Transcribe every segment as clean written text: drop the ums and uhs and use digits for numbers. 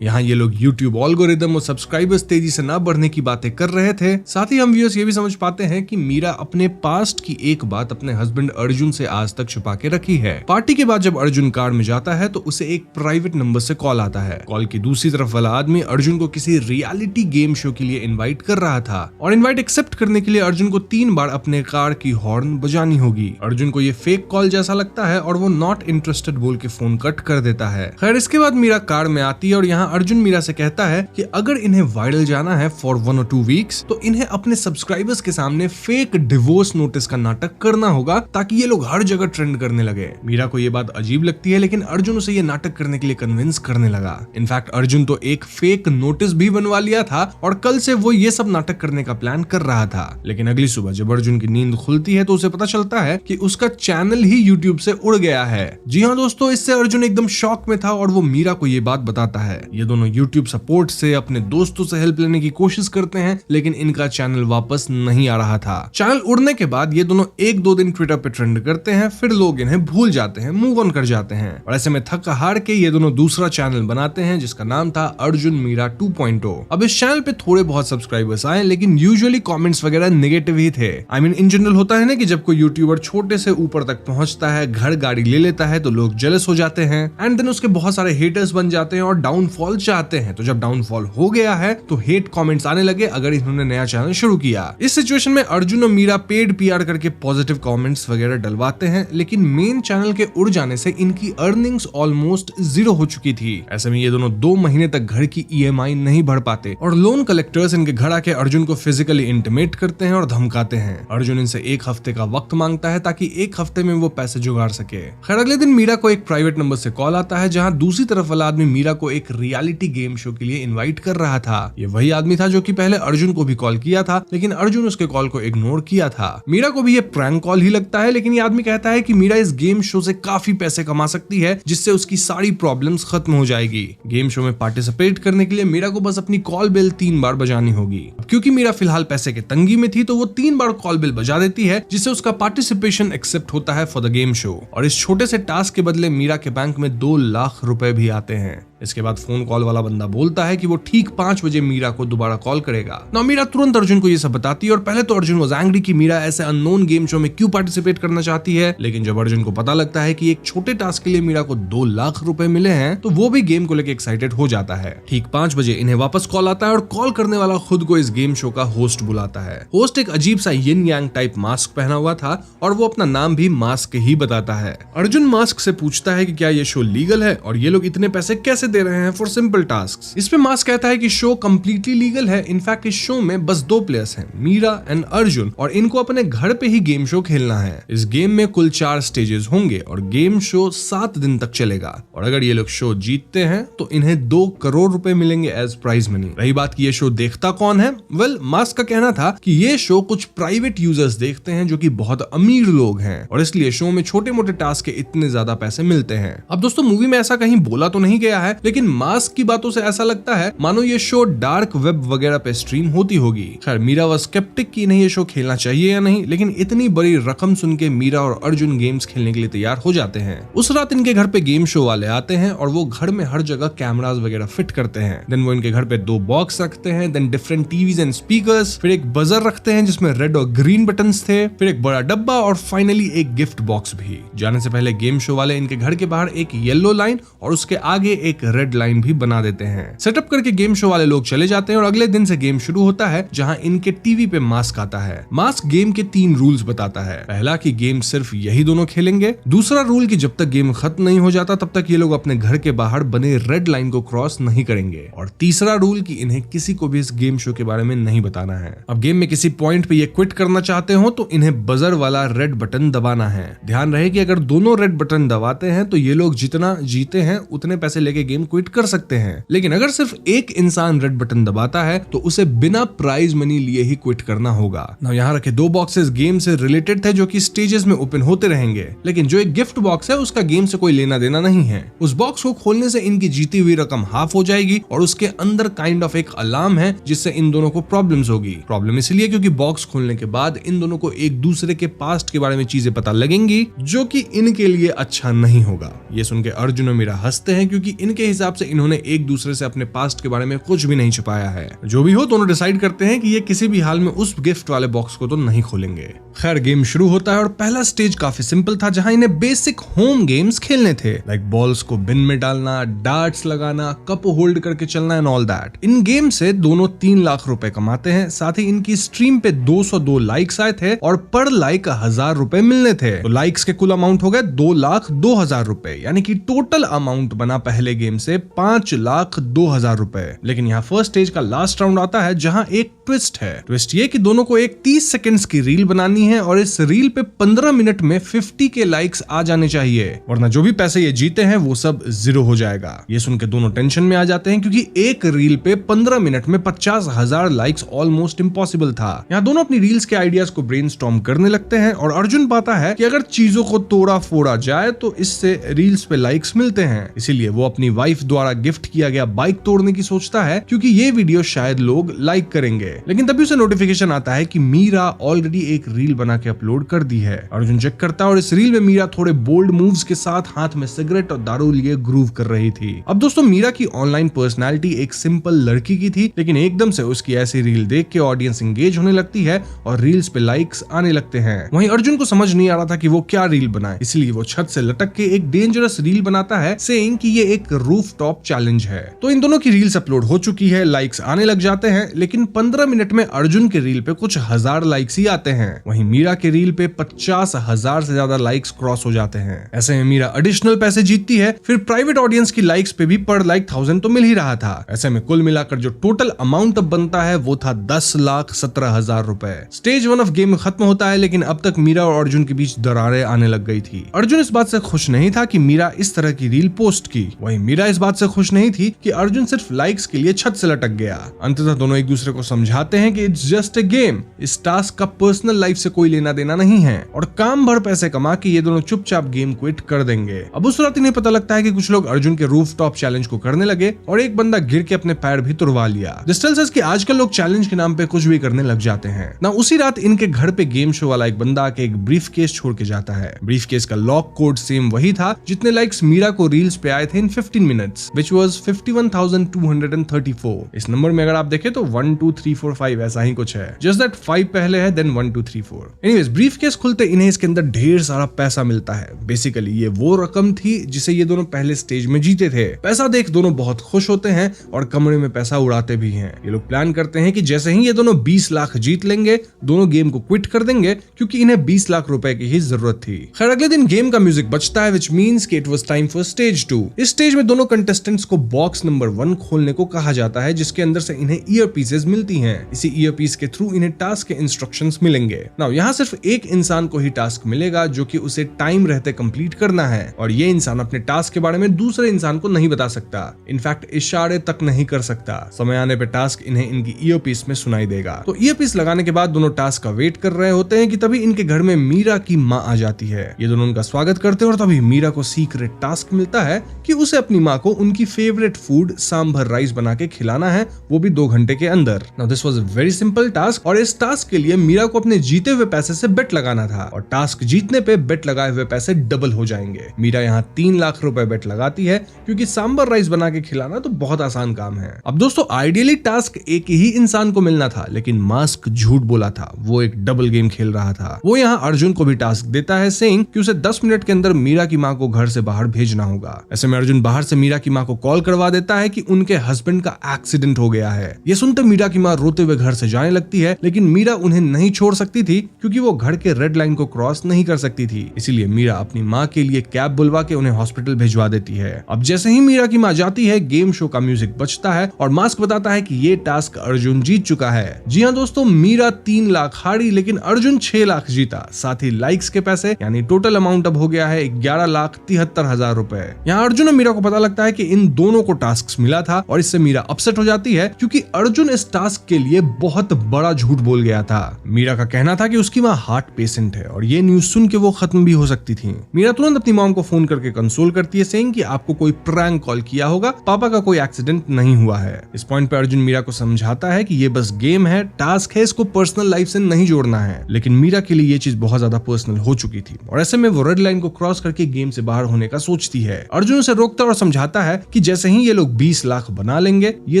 यहाँ ये लोग YouTube एल्गोरिदम और सब्सक्राइबर्स तेजी से ना बढ़ने की बातें कर रहे थे। साथ ही हम व्यूअर्स ये भी समझ पाते हैं कि मीरा अपने पास्ट की एक बात अपने हस्बैंड अर्जुन से आज तक छुपा के रखी है। पार्टी के बाद जब अर्जुन कार में जाता है तो उसे एक प्राइवेट नंबर से कॉल आता है। कॉल की दूसरी तरफ वाला आदमी अर्जुन को किसी रियलिटी गेम शो के लिए इन्वाइट कर रहा था और इन्वाइट एक्सेप्ट करने के लिए अर्जुन को 3 बार अपने कार की हॉर्न बजानी होगी। अर्जुन को ये फेक कॉल जैसा लगता है और वो नॉट इंटरेस्टेड बोल के फोन कट कर देता है। खैर इसके बाद मीरा कार में आती है और यहाँ अर्जुन मीरा से कहता है कि अगर इन्हें वायरल जाना है फॉर 1 और 2 वीक्स तो इन्हें अपने सब्सक्राइबर्स के सामने फेक डिवोर्स नोटिस का नाटक करना होगा ताकि ये लोग हर जगह ट्रेंड करने लगे। मीरा को ये बात अजीब लगती है लेकिन अर्जुन उसे ये नाटक करने के लिए कन्विंस करने लगा। इनफैक्ट अर्जुन तो एक फेक नोटिस भी बनवा लिया था और कल से वो ये सब नाटक करने का प्लान कर रहा था। लेकिन अगली सुबह जब अर्जुन की नींद खुलती है तो उसे पता चलता है कि उसका चैनल ही यूट्यूब से उड़ गया है। जी हाँ दोस्तों, इससे अर्जुन एकदम शॉक में था और वो मीरा को ये बात बताता है। ये दोनों यूट्यूब सपोर्ट से अपने दोस्तों से हेल्प लेने की कोशिश करते हैं लेकिन इनका चैनल वापस नहीं आ रहा था। चैनल उड़ने के बाद ये दोनों 1-2 दिन ट्विटर पे ट्रेंड करते हैं, फिर लोग इन्हें भूल जाते हैं, मूव ऑन कर जाते हैं और ऐसे में थक हार के ये दोनों दूसरा चैनल बनाते हैं जिसका नाम था अर्जुन मीरा 2.0। अब इस चैनल पे थोड़े बहुत सब्सक्राइबर्स आए लेकिन यूजुअली कमेंट्स वगैरह नेगेटिव ही थे। आई मीन इन जनरल होता है ना कि जब कोई यूट्यूबर छोटे से ऊपर तक पहुंचता है, घर गाड़ी ले लेता है तो लोग जेलस हो जाते हैं एंड देन उसके बहुत सारे हेटर्स बन जाते हैं और डाउनफॉल चाहते हैं। तो जब डाउनफॉल हो गया है तो हेट कमेंट्स आने लगे अगर इन्होंने नया चैनल शुरू किया। इस सिचुएशन में अर्जुन और मीरा पेड पीआर करके पॉजिटिव कमेंट्स वगैरह डलवाते हैं लेकिन मेन चैनल के उड़ जाने से इनकी अर्निंग्स ऑलमोस्ट 0 हो चुकी थी। ऐसे में ये दोनों 2 महीने तक घर की EMI नहीं भर पाते और लोन कलेक्टर्स इनके घर आके अर्जुन को फिजिकली इंटिमेट करते हैं और धमकाते हैं। अर्जुन इनसे 1 हफ्ते का वक्त मांगता है ताकि 1 हफ्ते में वो पैसे जुगाड़ सके। खैर अगले दिन मीरा को एक प्राइवेट नंबर से कॉल आता है जहां दूसरी तरफ वाला आदमी मीरा को एक रियलिटी गेम शो के लिए इन्वाइट कर रहा था। ये वही आदमी था जो कि पहले अर्जुन को भी कॉल किया था लेकिन अर्जुन उसके कॉल को इग्नोर किया था। मीरा को भी ये प्रैंक कॉल ही लगता है लेकिन ये आदमी कहता है कि मीरा इस गेम शो से काफी पैसे कमा सकती है जिससे उसकी सारी प्रॉब्लम्स खत्म हो जाएगी। गेम शो में पार्टिसिपेट करने के लिए मीरा को बस अपनी कॉल बेल 3 बार बजानी होगी। क्योंकि मीरा फिलहाल पैसे के तंगी में थी तो वो 3 बार कॉल बेल बजा देती है जिससे उसका पार्टिसिपेशन एक्सेप्ट होता है फॉर द गेम शो और इस छोटे से टास्क के बदले मीरा के बैंक में 2 लाख रुपए भी आते हैं। इसके बाद फोन कॉल वाला बंदा बोलता है कि वो ठीक 5 बजे मीरा को दोबारा कॉल करेगा। ना मीरा तुरंत अर्जुन को ये सब बताती है और पहले तो अर्जुन वाज एंग्री कि मीरा ऐसे अननोन गेम शो में क्यों पार्टिसिपेट करना चाहती है, लेकिन जब अर्जुन को पता लगता है कि एक छोटे टास्क के लिए मीरा को 2 लाख रुपए मिले हैं तो वो भी गेम को लेकर एक्साइटेड हो जाता है। ठीक 5 बजे इन्हें वापस कॉल आता है और कॉल करने वाला खुद को इस गेम शो का होस्ट बुलाता है। होस्ट एक अजीब सा यिन यांग टाइप मास्क पहना हुआ था और वो अपना नाम भी मास्क ही बताता है। अर्जुन मास्क से पूछता है कि क्या ये शो लीगल है और ये लोग इतने पैसे कैसे दे रहे हैं फॉर सिंपल टास्क्स। इस पे मास्क कहता है कि शो कंप्लीटली लीगल है। इनफैक्ट इस शो में बस 2 प्लेयर्स हैं, मीरा एंड अर्जुन, और इनको अपने घर पे ही गेम शो खेलना है। इस गेम में कुल 4 स्टेजेस होंगे और गेम शो 7 दिन तक चलेगा और अगर ये लोग शो जीतते हैं तो इन्हें 2 करोड़ रुपए मिलेंगे एज प्राइज मनी। रही बात की ये शो देखता कौन है, वेल मास्क का कहना था कि ये शो कुछ प्राइवेट यूजर्स देखते हैं जो कि बहुत अमीर लोग हैं और इसलिए शो में छोटे मोटे टास्क के इतने ज्यादा पैसे मिलते हैं। अब दोस्तों मूवी में ऐसा कहीं बोला तो नहीं गया है लेकिन मास्क की बातों से ऐसा लगता है मानो ये शो डार्क वेब वगैरह पे स्ट्रीम होती होगी। खैर मीरा व स्केप्टिक की नहीं ये शो खेलना चाहिए या नहीं, लेकिन इतनी बड़ी रकम सुन के मीरा और अर्जुन गेम्स खेलने के लिए तैयार हो जाते हैं। उस रात इनके घर पे गेम शो वाले आते हैं और वो घर में हर जगह कैमरास वगैरह फिट करते हैं। देन वो इनके घर पे 2 बॉक्स रखते हैं, then different TVs and speakers, फिर एक बजर रखते हैं जिसमें रेड और ग्रीन बटन्स थे, फिर एक बड़ा डब्बा और फाइनली एक गिफ्ट बॉक्स भी। जाने से पहले गेम शो वाले इनके घर के बाहर एक येलो लाइन और उसके आगे एक रेड लाइन भी बना देते हैं। सेटअप करके गेम शो वाले लोग चले जाते हैं और अगले दिन से गेम शुरू होता है जहां इनके टीवी पे मास्क आता है। मास्क गेम के 3 रूल्स बताता है। पहला कि गेम सिर्फ यही दोनों खेलेंगे, दूसरा रूल कि जब तक गेम खत्म नहीं हो जाता तब तक ये लोग अपने घर के बाहर बने रेड लाइन को क्रॉस नहीं करेंगे, और तीसरा रूल कि इन्हें किसी को भी इस गेम शो के बारे में नहीं बताना है। अब गेम में किसी पॉइंट पे ये क्विट करना चाहते हो तो इन्हें बजर वाला रेड बटन दबाना है। ध्यान रहे कि अगर दोनों रेड बटन दबाते हैं तो ये लोग जितना जीते हैं उतने पैसे लेके गेम क्विट कर सकते हैं, लेकिन अगर सिर्फ एक इंसान रेड बटन दबाता है तो उसे बिना प्राइज मनी लिए ही क्विट करना होगा। ना यहाँ रखे 2 बॉक्सेस गेम से रिलेटेड थे जो कि स्टेजेस में ओपन होते रहेंगे, लेकिन जो एक गिफ्ट बॉक्स है उसका गेम से कोई लेना देना नहीं है। उस बॉक्स को खोलने से इनकी जीती हुई रकम हाफ हो जाएगी और उसके अंदर काइंड ऑफ एक अलार्म है जिससे इन दोनों को प्रॉब्लम्स होगी। प्रॉब्लम इसलिए क्योंकि बॉक्स खोलने के बाद इन दोनों को एक दूसरे के पास्ट के बारे में चीजें पता लगेंगी जो कि इनके लिए अच्छा नहीं होगा। ये सुन के अर्जुन और मीरा हंसते हैं क्योंकि इनके के हिसाब से इन्होंने एक दूसरे से अपने पास्ट के बारे में कुछ भी नहीं छुपाया है। जो भी हो, दोनों डिसाइड करते हैं कि ये किसी भी हाल में उस गिफ्ट वाले बॉक्स को तो नहीं खोलेंगे। खैर, गेम शुरू होता है और पहला स्टेज काफी सिंपल था, जहां इन्हें बेसिक होम गेम्स खेलने थे, लाइक बॉल्स को बिन में डालना, डार्ट्स लगाना, कप होल्ड करके चलना and all that. In game से दोनों 3 लाख रुपए कमाते हैं। साथ ही इनकी स्ट्रीम पे 202 लाइक्स आए थे और पर लाइक 1000 रुपए मिलने थे। तो लाइक्स के कुल अमाउंट हो गए 2,02,000 रुपए, यानी कि टोटल अमाउंट बना पहले गेम से 5,02,000 रुपए। लेकिन यहाँ फर्स्ट स्टेज का लास्ट राउंड आता है, जहां एक ट्विस्ट है। ट्विस्ट ये कि दोनों को एक 30 सेकंड्स की रील बनानी है और इस रील पे 15 मिनट में 50 के लाइक्स आ जाने चाहिए, वरना जो भी पैसे ये जीते हैं वो सब 0 हो जाएगा। ये सुन के दोनों टेंशन में आ जाते हैं, क्योंकि एक रील पे 15 मिनट में 50,000 लाइक्स ऑलमोस्ट इम्पॉसिबल था। यहाँ दोनों अपनी रील्स के आइडियाज को ब्रेनस्टॉर्म करने लगते हैं और अर्जुन पाता है कि अगर चीजों को तोड़ा फोड़ा जाए तो इससे रील्स पे लाइक्स मिलते हैं। इसीलिए वो अपनी वाइफ द्वारा गिफ्ट किया गया बाइक तोड़ने की सोचता है, क्योंकि ये वीडियो शायद लोग लाइक करेंगे। लेकिन तभी उसे नोटिफिकेशन आता है कि मीरा ऑलरेडी एक रील बना के अपलोड कर दी है। अर्जुन चेक करता है और इस रील में मीरा थोड़े बोल्ड मूव्स के साथ हाथ में सिगरेट और दारू लिए ग्रूव कर रही थी। अब दोस्तों, मीरा की ऑनलाइन पर्सनालिटी एक सिंपल लड़की की थी, लेकिन एकदम से उसकी ऐसी रील देख के ऑडियंस एंगेज होने लगती है और रील्स पे लाइक्स आने लगते हैं। वहीं अर्जुन को समझ नहीं आ रहा था कि वो क्या रील बनाए, इसलिए वो छत से लटक के एक डेंजरस रील बनाता है, सेइंग कि ये एक रूफटॉप चैलेंज है। तो इन दोनों की रील्स अपलोड हो चुकी है, लाइक्स आने लग जाते हैं, लेकिन 15 मिनट में अर्जुन के रील पे कुछ 1000 लाइक्स ही आते हैं। वहीं मीरा के रील पे 50,000 से ज्यादा लाइक्स क्रॉस हो जाते हैं। ऐसे में मीरा एडिशनल पैसे जीतती है। फिर प्राइवेट ऑडियंस की लाइक्स पे भी पर लाइक 1000 तो मिल ही रहा था। ऐसे में कुल मिलाकर जो टोटल अमाउंट अब बनता है वो था 10,17,000 रुपए। स्टेज 1 ऑफ गेम खत्म होता है, लेकिन अब तक मीरा और अर्जुन के बीच दरारें आने लग गई थी। अर्जुन इस बात से खुश नहीं था कि मीरा इस तरह की रील पोस्ट की। वहीं मीरा इस बात से खुश नहीं थी कि अर्जुन सिर्फ लाइक्स के लिए छत से लटक गया। अंततः दोनों एक दूसरे को समझाते हैं कि इट्स जस्ट ए गेम, इस टास्क का पर्सनल लाइफ से कोई लेना देना नहीं है, और काम भर पैसे कमा के ये दोनों चुपचाप गेम क्विट कर देंगे। अब उस रात इन्हें पता लगता है कि कुछ लोग अर्जुन के रूफटॉप चैलेंज को करने लगे और एक बंदा गिर के अपने पैर भी तुड़वा लिया। दिस टेल्स अस कि आजकल लोग चैलेंज के नाम पे कुछ भी करने लग जाते हैं ना। उसी रात इनके घर पे गेम शो वाला एक बंदा आके एक ब्रीफ केस छोड़ के जाता है। ब्रीफ केस का लॉक कोड सेम वही था जितने लाइक्स मीरा को रील्स पे आए थे इन 15 मिनट्स, व्हिच वाज 51,234। इस नंबर में अगर आप देखें तो 1 2 3 4 5 ऐसा ही कुछ है, जस्ट दैट 5 पहले है देन 1 2 3 4। एनीवेज, ब्रीफ केस खुलते इन्हें इसके अंदर ढेर सारा पैसा मिलता है। बेसिकली ये वो रकम थी जिसे ये दोनों पहले स्टेज में जीते थे। पैसा देख दोनों बहुत खुश होते हैं और कमरे में पैसा उड़ाते भी हैं। ये लोग प्लान करते हैं कि जैसे ही ये दोनों 20 लाख जीत लेंगे, दोनों गेम को क्विट कर देंगे, क्योंकि इन्हें 20 लाख रुपए की ही जरूरत थी। खैर, अगले दिन गेम का म्यूजिक बजता है, व्हिच मींस कि it was time for stage 2। इस स्टेज में दोनों कंटेस्टेंट्स को बॉक्स नंबर 1 खोलने को कहा जाता है, जिसके अंदर से इन्हें ईयर पीसेस मिलती हैं। इसी ईयर पीस के थ्रू इन्हें टास्क के इंस्ट्रक्शंस मिलेंगे। नाउ यहाँ सिर्फ एक इंसान को ही टास्क मिलेगा, जो कि उसे टाइम रहते कंप्लीट करना है, और ये इंसान अपने टास्क के बारे में दूसरे इंसान को नहीं बता सकता। इनफैक्ट इशारे तक नहीं कर सकता। समय आने पे टास्क इन्हें इनकी ईयर पीस में सुनाई देगा। तो ईयर पीस लगाने के बाद दोनों टास्क का वेट कर रहे होते हैं कि तभी इनके घर में मीरा की माँ आ जाती है। ये दोनों उनका स्वागत करते हैं और तभी मीरा को सीक्रेट टास्क मिलता है कि उसे अपनी माँ को उनकी फेवरेट फूड सांभर राइस बना के खिलाना है, वो भी 2 घंटे के अंदर। Now this was a very simple task, और इस टास्क के लिए मीरा को अपने जीते हुए पैसे से बेट लगाना था, और टास्क जीतने पे बेट लगाए हुए पैसे डबल हो जाएंगे। मीरा यहाँ 3 लाख रुपए बेट लगाती है, क्योंकि सांभर राइस बना के खिलाना तो बहुत आसान काम है। अब दोस्तों, आइडियली टास्क एक ही इंसान को मिलना था, लेकिन मास्क झूठ बोला था। वो एक डबल गेम खेल रहा था। वो यहाँ अर्जुन को भी टास्क देता है, सेइंग कि उसे 10 मिनट के अंदर मीरा की माँ को घर से बाहर भेजना होगा। ऐसे में अर्जुन बाहर से मीरा की माँ को कॉल करवा देता है कि उनके हस्बैंड का एक्सीडेंट हो गया है। ये सुनते मीरा की माँ रोते हुए घर से जाने लगती है, लेकिन मीरा उन्हें नहीं छोड़ सकती थी, क्योंकि वो घर के रेड लाइन को क्रॉस नहीं कर सकती थी। इसीलिए मीरा अपनी माँ के लिए कैब बुलवा के उन्हें हॉस्पिटल भिजवा देती है। अब जैसे ही मीरा की माँ जाती है, गेम शो का म्यूजिक बजता है और मास्क बताता है कि ये टास्क अर्जुन जीत चुका है। जी हाँ दोस्तों, मीरा 3 लाख हारी, लेकिन अर्जुन 6 लाख जीता। साथ ही लाइक्स के पैसे, यानी टोटल अमाउंट अब हो गया है 11,73,000 रुपए। यहाँ अर्जुन और मीरा को पता लगता है कि इन दोनों को टास्क मिला था, और इससे मीरा अपसेट हो जाती है, क्योंकि अर्जुन इस टास्क के लिए बहुत बड़ा झूठ बोल गया था। मीरा का कहना था कि उसकी माँ हार्ट पेशेंट है, और ये न्यूज सुन के वो खत्म भी हो सकती थी। मीरा तुरंत अपनी मॉम को फोन करके कंसोल करती है, सेइंग कि आपको कोई प्रैंक कॉल किया होगा, पापा का कोई एक्सीडेंट नहीं हुआ है। इस पॉइंट पे अर्जुन मीरा को समझाता है कि ये बस गेम है, टास्क है, इसको पर्सनल लाइफ से नहीं जोड़ना है। लेकिन मीरा के लिए ये चीज बहुत ज्यादा पर्सनल हो चुकी थी, और ऐसे में वो रेड लाइन को क्रॉस करके गेम से बाहर होने का सोचती है। अर्जुन उसे रोकता और समझाता समझाता है कि जैसे ही ये लोग 20 लाख बना लेंगे ये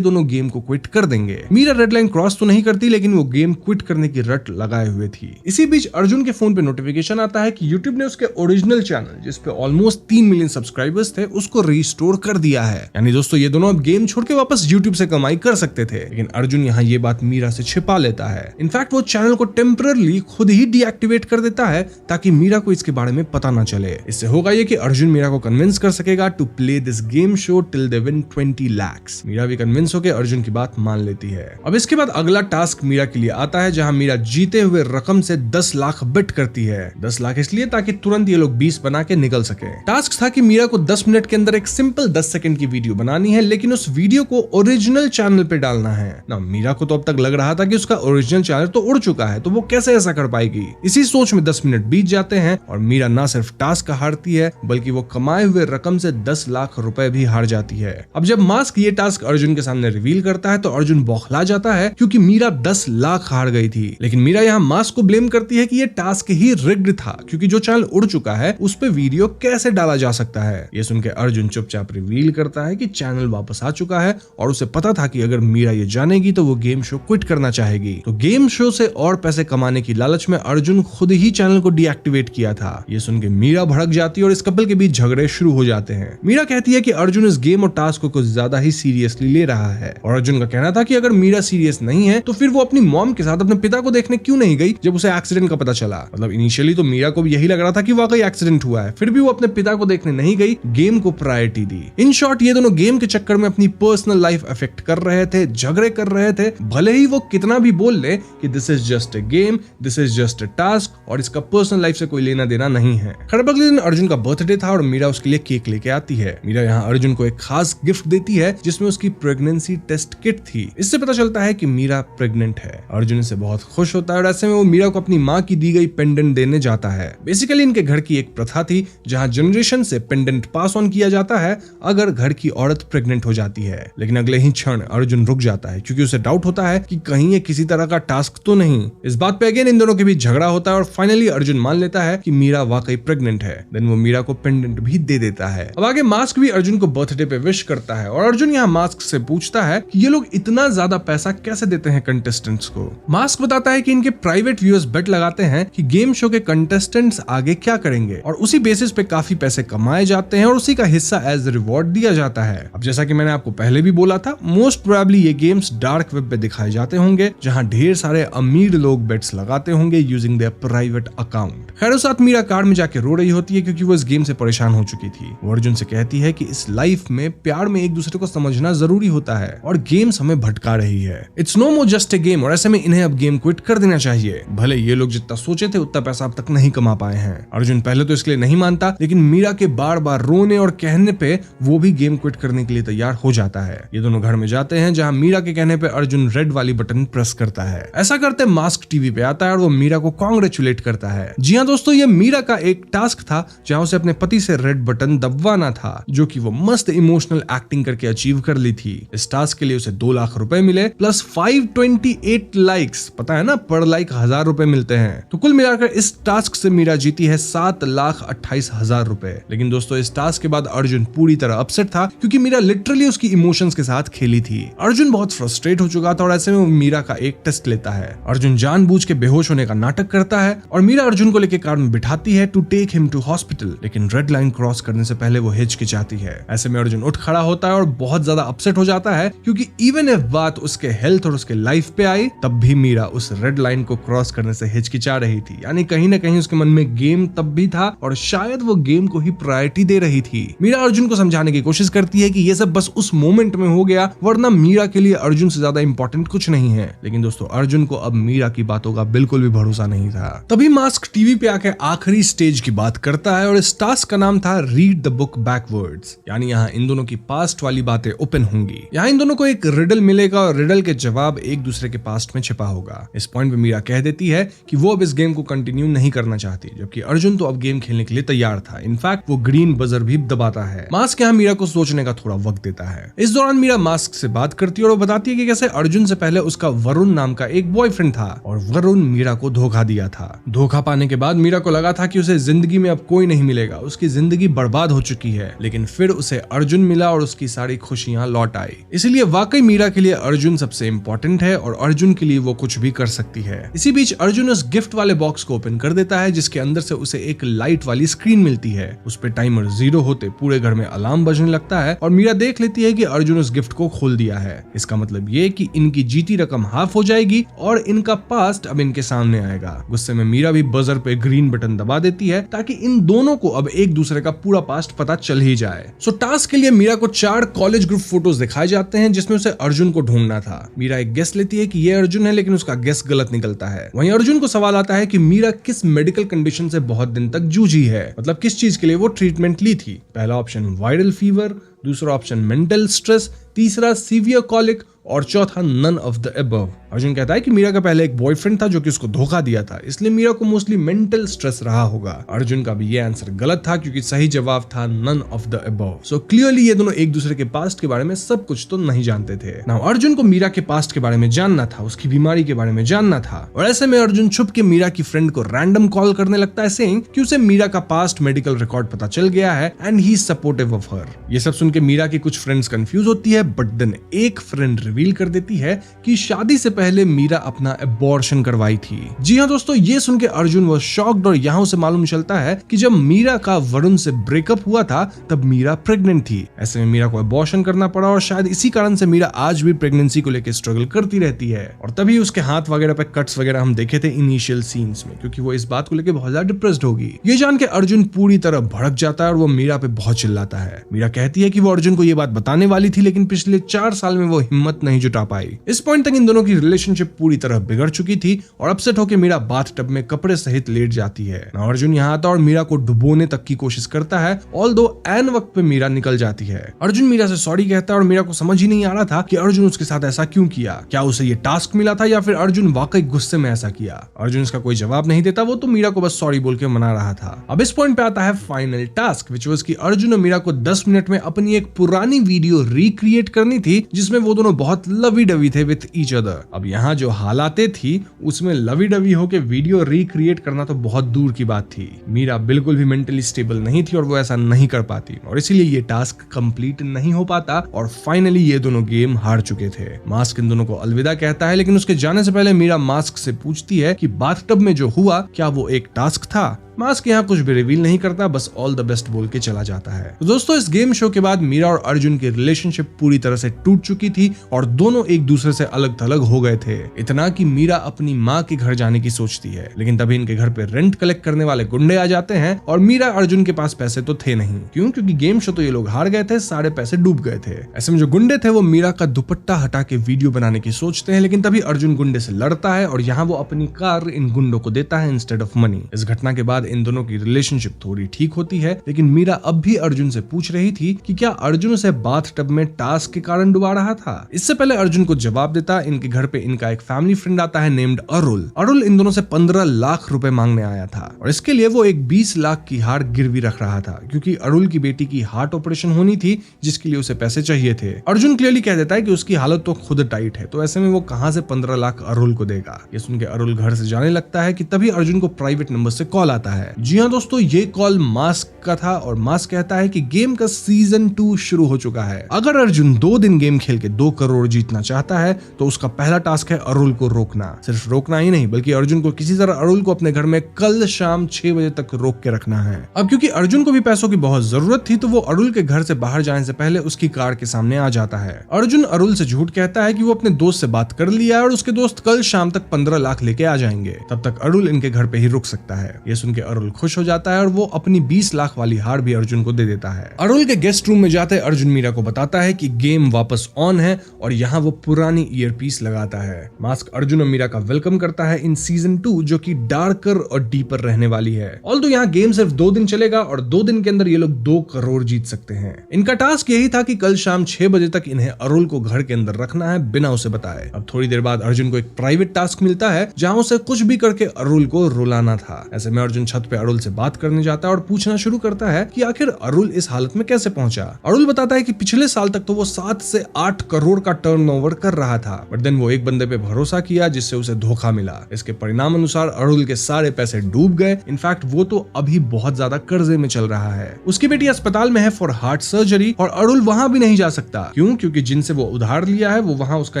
दोनों गेम को क्विट कर देंगे। मीरा रेड लाइन क्रॉस तो नहीं करती लेकिन वो गेम क्विट करने की रट लगाए हुए थी। इसी बीच अर्जुन के फोन पे नोटिफिकेशन आता है कि यूट्यूब ने उसके ओरिजिनल चैनल जिसपे ऑलमोस्ट 3 मिलियन सब्सक्राइबर्स थे उसको रिस्टोर कर दिया है। यानी दोस्तों ये दोनों अब गेम छोड़ के वापस यूट्यूब से कमाई कर सकते थे। लेकिन अर्जुन यहाँ ये बात मीरा से छिपा लेता है। इनफैक्ट वो चैनल को टेम्पररली खुद ही डीएक्टिवेट कर देता है ताकि मीरा को इसके बारे में पता ना चले। इससे होगा ये कि अर्जुन मीरा को कन्विंस कर सकेगा to play this game show till they win 20 lakh. Meera भी कन्विंस होकर अर्जुन की बात मान लेती है। अब इसके बाद अगला टास्क मीरा के लिए आता है जहां मीरा जीते हुए रकम से 10 लाख बेट करती है। 10 लाख इसलिए ताकि तुरंत ये लोग 20 बना के निकल सके। टास्क था कि मीरा को 10 मिनट के अंदर एक सिंपल 10 सेकंड की वीडियो बनानी है लेकिन उस वीडियो को ओरिजिनल चैनल पे डालना है ना। मीरा को तो अब तक लग रहा था कि उसका ओरिजिनल चैनल तो उड़ चुका है तो वो कैसे ऐसा कर पाएगी। इसी सोच में 10 मिनट बीत जाते हैं और मीरा ना सिर्फ टास्क हारती है बल्कि वो कमाए हुए रकम से 10 लाख रुपए भी हार जाती है। अब जब मास्क ये टास्क अर्जुन के सामने रिवील करता है तो अर्जुन बौखला जाता है क्योंकि मीरा 10 लाख हार गई थी। लेकिन मीरा यहाँ मास्क को ब्लेम करती है कि ये टास्क ही रिग्ड था क्योंकि जो चैनल उड़ चुका है उस पे वीडियो कैसे डाला जा सकता है। ये सुनकर अर्जुन चुपचाप रिवील करता है कि चैनल वापस आ चुका है और उसे पता था कि अगर मीरा ये जानेगी तो वो गेम शो क्विट करना चाहेगी। तो गेम शो से और पैसे कमाने की लालच में अर्जुन खुद ही चैनल को डीएक्टिवेट किया था। ये सुनकर मीरा भड़क जाती है और इस कपल के बीच झगड़े शुरू हो जाते हैं। मीरा कहती है कि अर्जुन इस गेम और टास्क को कुछ ज्यादा ही सीरियसली ले रहा है और अर्जुन का कहना था कि अगर मीरा सीरियस नहीं है तो फिर वो अपनी मॉम के साथ अपने पिता को देखने क्यों नहीं गई जब उसे एक्सीडेंट का पता चला। मतलब इनिशियली तो मीरा को भी यही लग रहा था कि वाकई एक्सीडेंट हुआ है, फिर भी वो अपने पिता को देखने नहीं गई, गेम को प्रायोरिटी दी। इन शॉर्ट ये दोनों गेम के चक्कर में अपनी पर्सनल लाइफ अफेक्ट कर रहे थे, झगड़े कर रहे थे, भले ही वो कितना भी बोल ले कि this is just a game, this is just a task और इसका पर्सनल लाइफ से कोई लेना देना नहीं है। खैर अगले दिन अर्जुन का बर्थडे था और मीरा उसके लिए केक लेके आती है। मीरा यहाँ अर्जुन को एक खास गिफ्ट देती है जिसमें उसकी प्रेगनेंसी टेस्ट किट थी। इससे पता चलता है कि मीरा प्रेग्नेंट है। अर्जुन इससे बहुत खुश होता है और ऐसे में वो मीरा को अपनी माँ की दी गई पेंडेंट देने जाता है। बेसिकली इनके घर की एक प्रथा थी जहाँ जनरेशन से पेंडेंट पास ऑन किया जाता है अगर घर की औरत प्रेग्नेंट हो जाती है। लेकिन अगले ही क्षण अर्जुन रुक जाता है क्योंकि उसे डाउट होता है कि कहीं ये किसी तरह का टास्क तो नहीं। इस बात पे अगेन इन दोनों के बीच झगड़ा होता है और फाइनली अर्जुन मान लेता है कि मीरा वाकई प्रेग्नेंट है। देन वो मीरा को पेंडेंट भी दे देता है। अब आगे मास्क भी अर्जुन को बर्थडे पे विश करता है और अर्जुन यहाँ मास्क से पूछता है कि ये लोग इतना ज्यादा पैसा कैसे देते हैं कंटेस्टेंट्स को। मास्क बताता है कि इनके प्राइवेट व्यूअर्स बेट लगाते हैं कि गेम शो के कंटेस्टेंट्स आगे क्या करेंगे और उसी बेसिस पे काफी पैसे कमाए जाते हैं और उसी का हिस्सा एज रिवॉर्ड दिया जाता है। अब जैसा कि मैंने आपको पहले भी बोला था, मोस्ट प्रोबेबली ये गेम्स डार्क वेब पे दिखाए जाते होंगे जहां ढेर सारे अमीर लोग बेट्स लगाते होंगे यूजिंग देयर प्राइवेट अकाउंट। खैर उस साथ मीरा कार में जाके रो रही होती है क्योंकि वो इस गेम से परेशान हो चुकी थी। वो अर्जुन से कहती है कि इस लाइफ में प्यार में एक दूसरे को समझना जरूरी होता है और गेम्स हमें भटका रही है। It's no more just a game और ऐसे में इन्हें अब गेम क्विट कर देना चाहिए। भले ये लोग जितना सोचे थे उतना पैसा अब तक नहीं कमा पाए हैं। अर्जुन पहले तो इसके लिए नहीं मानता लेकिन मीरा के बार बार रोने और कहने पे वो भी गेम क्विट करने के लिए तैयार हो जाता है। ये दोनों घर में जाते हैं जहां मीरा के कहने पे अर्जुन रेड वाली बटन प्रेस करता है। ऐसा करते मास्क टीवी पे आता है और वो मीरा को कांग्रेचुलेट करता है। जी हाँ दोस्तों, ये मीरा का एक टास्क था जहां उसे अपने पति से रेड बटन दबवाना था जो कि वो मस्त इमोशनल एक्टिंग करके अचीव कर ली थी। इस टास्क के लिए उसे 2 लाख रुपए मिले प्लस 528 लाइक्स। पता है ना, पर लाइक 1000 रुपए मिलते हैं। तो कुल मिलाकर इस टास्क से मीरा जीती है 7,28,000 रुपए। लेकिन दोस्तों इस टास्क के बाद अर्जुन पूरी तरह अपसेट था क्योंकि मीरा लिटरली उसकी इमोशंस के साथ खेली थी। अर्जुन बहुत फ्रस्ट्रेट हो चुका था और ऐसे में वो मीरा का एक टेस्ट लेता है। अर्जुन जानबूझ के बेहोश होने का नाटक करता है और मीरा अर्जुन को लेकर कार में बिठाती है to take him to hospital. लेकिन रेड लाइन क्रॉस करने से पहले वो हिचकिचाती है। ऐसे में अर्जुन उठ खड़ा होता है और बहुत ज्यादा अपसेट हो जाता है क्योंकि इवन इफ बात उसके हेल्थ और उसके लाइफ पे आई तब भी मीरा उस रेड लाइन को क्रॉस करने से हिचकिचा रही थी। यानी कहीं ना कहीं उसके मन में गेम तब भी था और शायद वो गेम को ही प्रायोरिटी दे रही थी। मीरा अर्जुन को समझाने की कोशिश करती है कि ये सब बस उस मोमेंट में हो गया वरना मीरा के लिए अर्जुन से ज्यादा इंपॉर्टेंट कुछ नहीं है। लेकिन दोस्तों अर्जुन को अब मीरा की बातों का बिल्कुल भी भरोसा नहीं था। तभी मास्क टीवी पे आके आखिरी स्टेज की बात करता है और इस टास्क का नाम था रीड द बुक बैकवर्ड्स। यानी यहाँ इन दोनों की पास्ट वाली बातें ओपन होंगी। यहाँ इन दोनों को एक रिडल मिलेगा और रिडल के जवाब एक दूसरे के पास्ट में छिपा होगा। इस पॉइंट पे मीरा कह देती है कि वो अब इस गेम को कंटिन्यू नहीं करना चाहती, जबकि अर्जुन तो अब गेम खेलने के लिए तैयार था। इनफैक्ट वो ग्रीन बजर भी दबाता है। मास्क यहाँ मीरा को सोचने का थोड़ा वक्त देता है। इस दौरान मीरा मास्क से बात करती है और वो बताती है कि कैसे अर्जुन से पहले उसका वरुण नाम का एक बॉयफ्रेंड था और वरुण मीरा को धोखा दिया था। धोखा पाने के बाद मीरा को लगा था कि उसे जिंदगी में अब कोई नहीं मिलेगा, उसकी जिंदगी बर्बाद हो चुकी है। लेकिन फिर उसे अर्जुन मिला और उसकी सारी खुशियां लौट आई। इसीलिए वाकई मीरा के लिए अर्जुन सबसे इंपॉर्टेंट है और अर्जुन के लिए वो कुछ भी कर सकती है। इसी बीच अर्जुन उस गिफ्ट वाले बॉक्स को ओपन कर देता है जिसके अंदर से उसे एक लाइट वाली स्क्रीन मिलती है। उस पे टाइमर 0 होते पूरे घर में अलार्म बजने लगता है और मीरा देख लेती है कि अर्जुन उस गिफ्ट को खोल दिया है। इसका मतलब ये कि इनकी जीती रकम हाफ हो जाएगी और इनका पास्ट अब इनके सामने आएगा। गुस्से में मीरा भी बजर पे ग्रीन बटन दबा देती है ताकि इन दोनों को अब एक दूसरे का पूरा पास्ट पता चल ही जाए। सो टास्क के लिए मीरा को 4 कॉलेज ग्रुप फोटोज दिखाए जाते हैं जिसमें उसे अर्जुन को ढूंढना था। मीरा एक गेस लेती है कि ये अर्जुन है लेकिन उसका गेस गलत निकलता है। वहीं अर्जुन को सवाल आता है कि मीरा किस मेडिकल कंडीशन से बहुत दिन तक जूझी है, मतलब किस चीज के लिए वो ट्रीटमेंट ली थी। पहला ऑप्शन वायरल फीवर, दूसरा ऑप्शन मेंटल स्ट्रेस, तीसरा सीवियर कॉलिक और चौथा none of the above. Arjun कहता है कि मीरा का पहले एक बॉयफ्रेंड था जो कि उसको धोखा दिया था, इसलिए मीरा को मोस्टली मेंटल स्ट्रेस रहा होगा। अर्जुन का भी ये आंसर गलत था क्योंकि सही जवाब था none of the above. So clearly ये दोनों एक दूसरे के पास्ट के बारे में सब कुछ तो नहीं जानते थे। नाउ अर्जुन को मीरा के पास्ट के बारे में जानना था, उसकी बीमारी के बारे में जानना था और ऐसे में अर्जुन छुप के मीरा की फ्रेंड को रैंडम कॉल करने लगता है सेइंग कि उसे मीरा का पास्ट मेडिकल रिकॉर्ड पता चल गया है and he is supportive of her. ये सब सुन के मीरा की कुछ फ्रेंड्स कंफ्यूज होती है बट देन एक फ्रेंड रिवील कर देती है कि शादी से पहले मीरा अपना एबॉर्शन करवाई थी। जी हाँ दोस्तों, ये सुन के अर्जुन वो शॉक्ड और यहाँ उसे मालूम चलता है कि जब मीरा का वरुण से ब्रेकअप हुआ था तब मीरा प्रेग्नेंट थी। ऐसे में मीरा को एबॉर्शन करना पड़ा और शायद इसी कारण से मीरा आज भी प्रेगनेंसी को लेकर स्ट्रगल करती रहती है और तभी उसके हाथ वगैरह पे कट्स वगैरह हम देखे थे इनिशियल सीन्स में, क्योंकि वो इस बात को लेकर बहुत ज्यादा डिप्रेस्ड होगी। ये जान के अर्जुन पूरी तरह भड़क जाता है और वो मीरा पे बहुत चिल्लाता है। मीरा कहती है कि वो अर्जुन को ये बात बताने वाली थी लेकिन पिछले 4 साल में वो हिम्मत नहीं जुटा पाई। इस पॉइंट तक इन दोनों की रिलेशनशिप पूरी तरह बिगड़ चुकी थी और अपसेट होकर मीरा बाथटब में कपड़े सहित लेट जाती है। अर्जुन यहाँ आता और मीरा को डुबोने तक की कोशिश करता है, ऑल्दो एन वक्त पे मीरा निकल जाती है। अर्जुन मीरा से सॉरी कहता है और मीरा को समझ ही नहीं आ रहा था कि अर्जुन उसके साथ ऐसा क्यों किया। क्या उसे ये टास्क मिला था या फिर अर्जुन वाकई गुस्से में ऐसा किया। अर्जुन इसका कोई जवाब नहीं देता, वो तो मीरा को बस सॉरी बोल के मना रहा था। अब इस पॉइंट पे आता है फाइनल टास्क विच वाज कि अर्जुन और मीरा को 10 मिनट में अपनी एक पुरानी वीडियो रिक्रिएट करनी थी जिसमें वो दोनों बहुत लवी डवी थे विद ईच अदर। अब यहाँ जो हालातें थी उसमें लवी डवी होके वीडियो रिक्रिएट करना तो बहुत दूर की बात थी। मीरा बिल्कुल भी मेंटली स्टेबल नहीं थी और वो ऐसा नहीं कर पाती और इसीलिए ये टास्क कंप्लीट नहीं हो पाता और फाइनली ये दोनों गेम हार चुके थे। मास्क इन दोनों को अलविदा कहता है लेकिन उसके जाने से पहले मीरा मास्क से पूछती है कि बाथटब में जो हुआ क्या वो एक टास्क था। मास्क यहाँ कुछ भी रिवील नहीं करता, बस ऑल द बेस्ट बोल के चला जाता है। तो दोस्तों इस गेम शो के बाद मीरा और अर्जुन की रिलेशनशिप पूरी तरह से टूट चुकी थी और दोनों एक दूसरे से अलग थलग हो गए थे। इतना कि मीरा अपनी माँ के घर जाने की सोचती है लेकिन तभी इनके घर पे रेंट कलेक्ट करने वाले गुंडे आ जाते हैं और मीरा अर्जुन के पास पैसे तो थे नहीं। क्यों? क्योंकि गेम शो तो ये लोग हार गए थे, सारे पैसे डूब गए थे। ऐसे में जो गुंडे थे वो मीरा का दुपट्टा हटा के वीडियो बनाने की सोचते हैं लेकिन तभी अर्जुन गुंडे से लड़ता है और यहाँ वो अपनी कार इन गुंडों को देता है इंस्टेड ऑफ मनी। इस घटना के बाद इन दोनों की रिलेशनशिप थोड़ी ठीक होती है लेकिन मीरा अब भी अर्जुन से पूछ रही थी कि क्या अर्जुन उसे बाथटब में टास्क के कारण डुबा रहा था। इससे पहले अर्जुन को जवाब देता इनके घर पे इनका एक फैमिली फ्रेंड आता है नेम्ड अरुल। अरुल इन दोनों से 15 लाख रुपए मांगने आया था और इसके लिए वो एक 20 लाख की हार गिरवी रख रहा था क्योंकि अरुल की बेटी की हार्ट ऑपरेशन होनी थी जिसके लिए उसे पैसे चाहिए थे। अर्जुन क्लियरली कह देता है कि उसकी हालत तो खुद टाइट है, तो ऐसे में वो कहां से 15 लाख अरुल को देगा। ये सुन के अरुल घर से जाने लगता है कि तभी अर्जुन को प्राइवेट नंबर से कॉल आता है। जी हाँ दोस्तों, ये कॉल मास्क का था और मास्क कहता है कि गेम का सीजन 2 शुरू हो चुका है। अगर अर्जुन 2 दिन गेम खेल के 2 करोड़ जीतना चाहता है तो उसका पहला टास्क है अरुल को रोकना। सिर्फ रोकना ही नहीं बल्कि अर्जुन को किसी तरह अरुल को अपने घर में कल शाम 6 बजे तक रोक के रखना है। अब क्योंकि अर्जुन को भी पैसों की बहुत जरूरत थी तो वो अरुल के घर से बाहर जाने से पहले उसकी कार के सामने आ जाता है। अर्जुन अरुल से झूठ कहता है कि वो अपने दोस्त से बात कर लिया और उसके दोस्त कल शाम तक 15 लाख लेके आ जाएंगे, तब तक अरुल इनके घर पे ही रुक सकता है। ये सुन के अरुल खुश हो जाता है और वो अपनी 20 लाख वाली हार भी अर्जुन को दे देता है। अरुल के गेस्ट रूम में जाते अर्जुन मीरा को बताता है कि गेम वापस ऑन है और यहाँ वो पुरानी ईयरपीस लगाता है। मास्क अर्जुन और मीरा का वेलकम करता है इन सीजन 2 जो कि डार्कर और डीपर रहने वाली है। ऑल्दो यहाँ गेम सिर्फ 2 दिन चलेगा और 2 दिन के अंदर ये लोग 2 करोड़ जीत सकते हैं। इनका टास्क यही था कि कल शाम 6 बजे तक इन्हें अरुल को घर के अंदर रखना है बिना उसे बताए। अब थोड़ी देर बाद अर्जुन को एक प्राइवेट टास्क मिलता है जहाँ उसे कुछ भी करके अरुल को रुलाना था। ऐसे में अर्जुन छत पे अरुल से बात करने जाता है और पूछना शुरू करता है कि आखिर अरुल इस हालत में कैसे पहुंचा। अरुल बताता है कि पिछले साल तक तो वो 7 से 8 करोड़ का टर्नओवर कर रहा था, बट देन वो एक बंदे पे भरोसा किया जिससे उसे धोखा मिला। इसके परिणाम अनुसार अरुल के सारे पैसे डूब गए। इनफैक्ट वो तो अभी बहुत ज्यादा कर्जे में चल रहा है। उसकी बेटी अस्पताल में है फॉर हार्ट सर्जरी और अरुल वहां भी नहीं जा सकता। क्यों? क्योंकि जिनसे वो उधार लिया है वो वहां उसका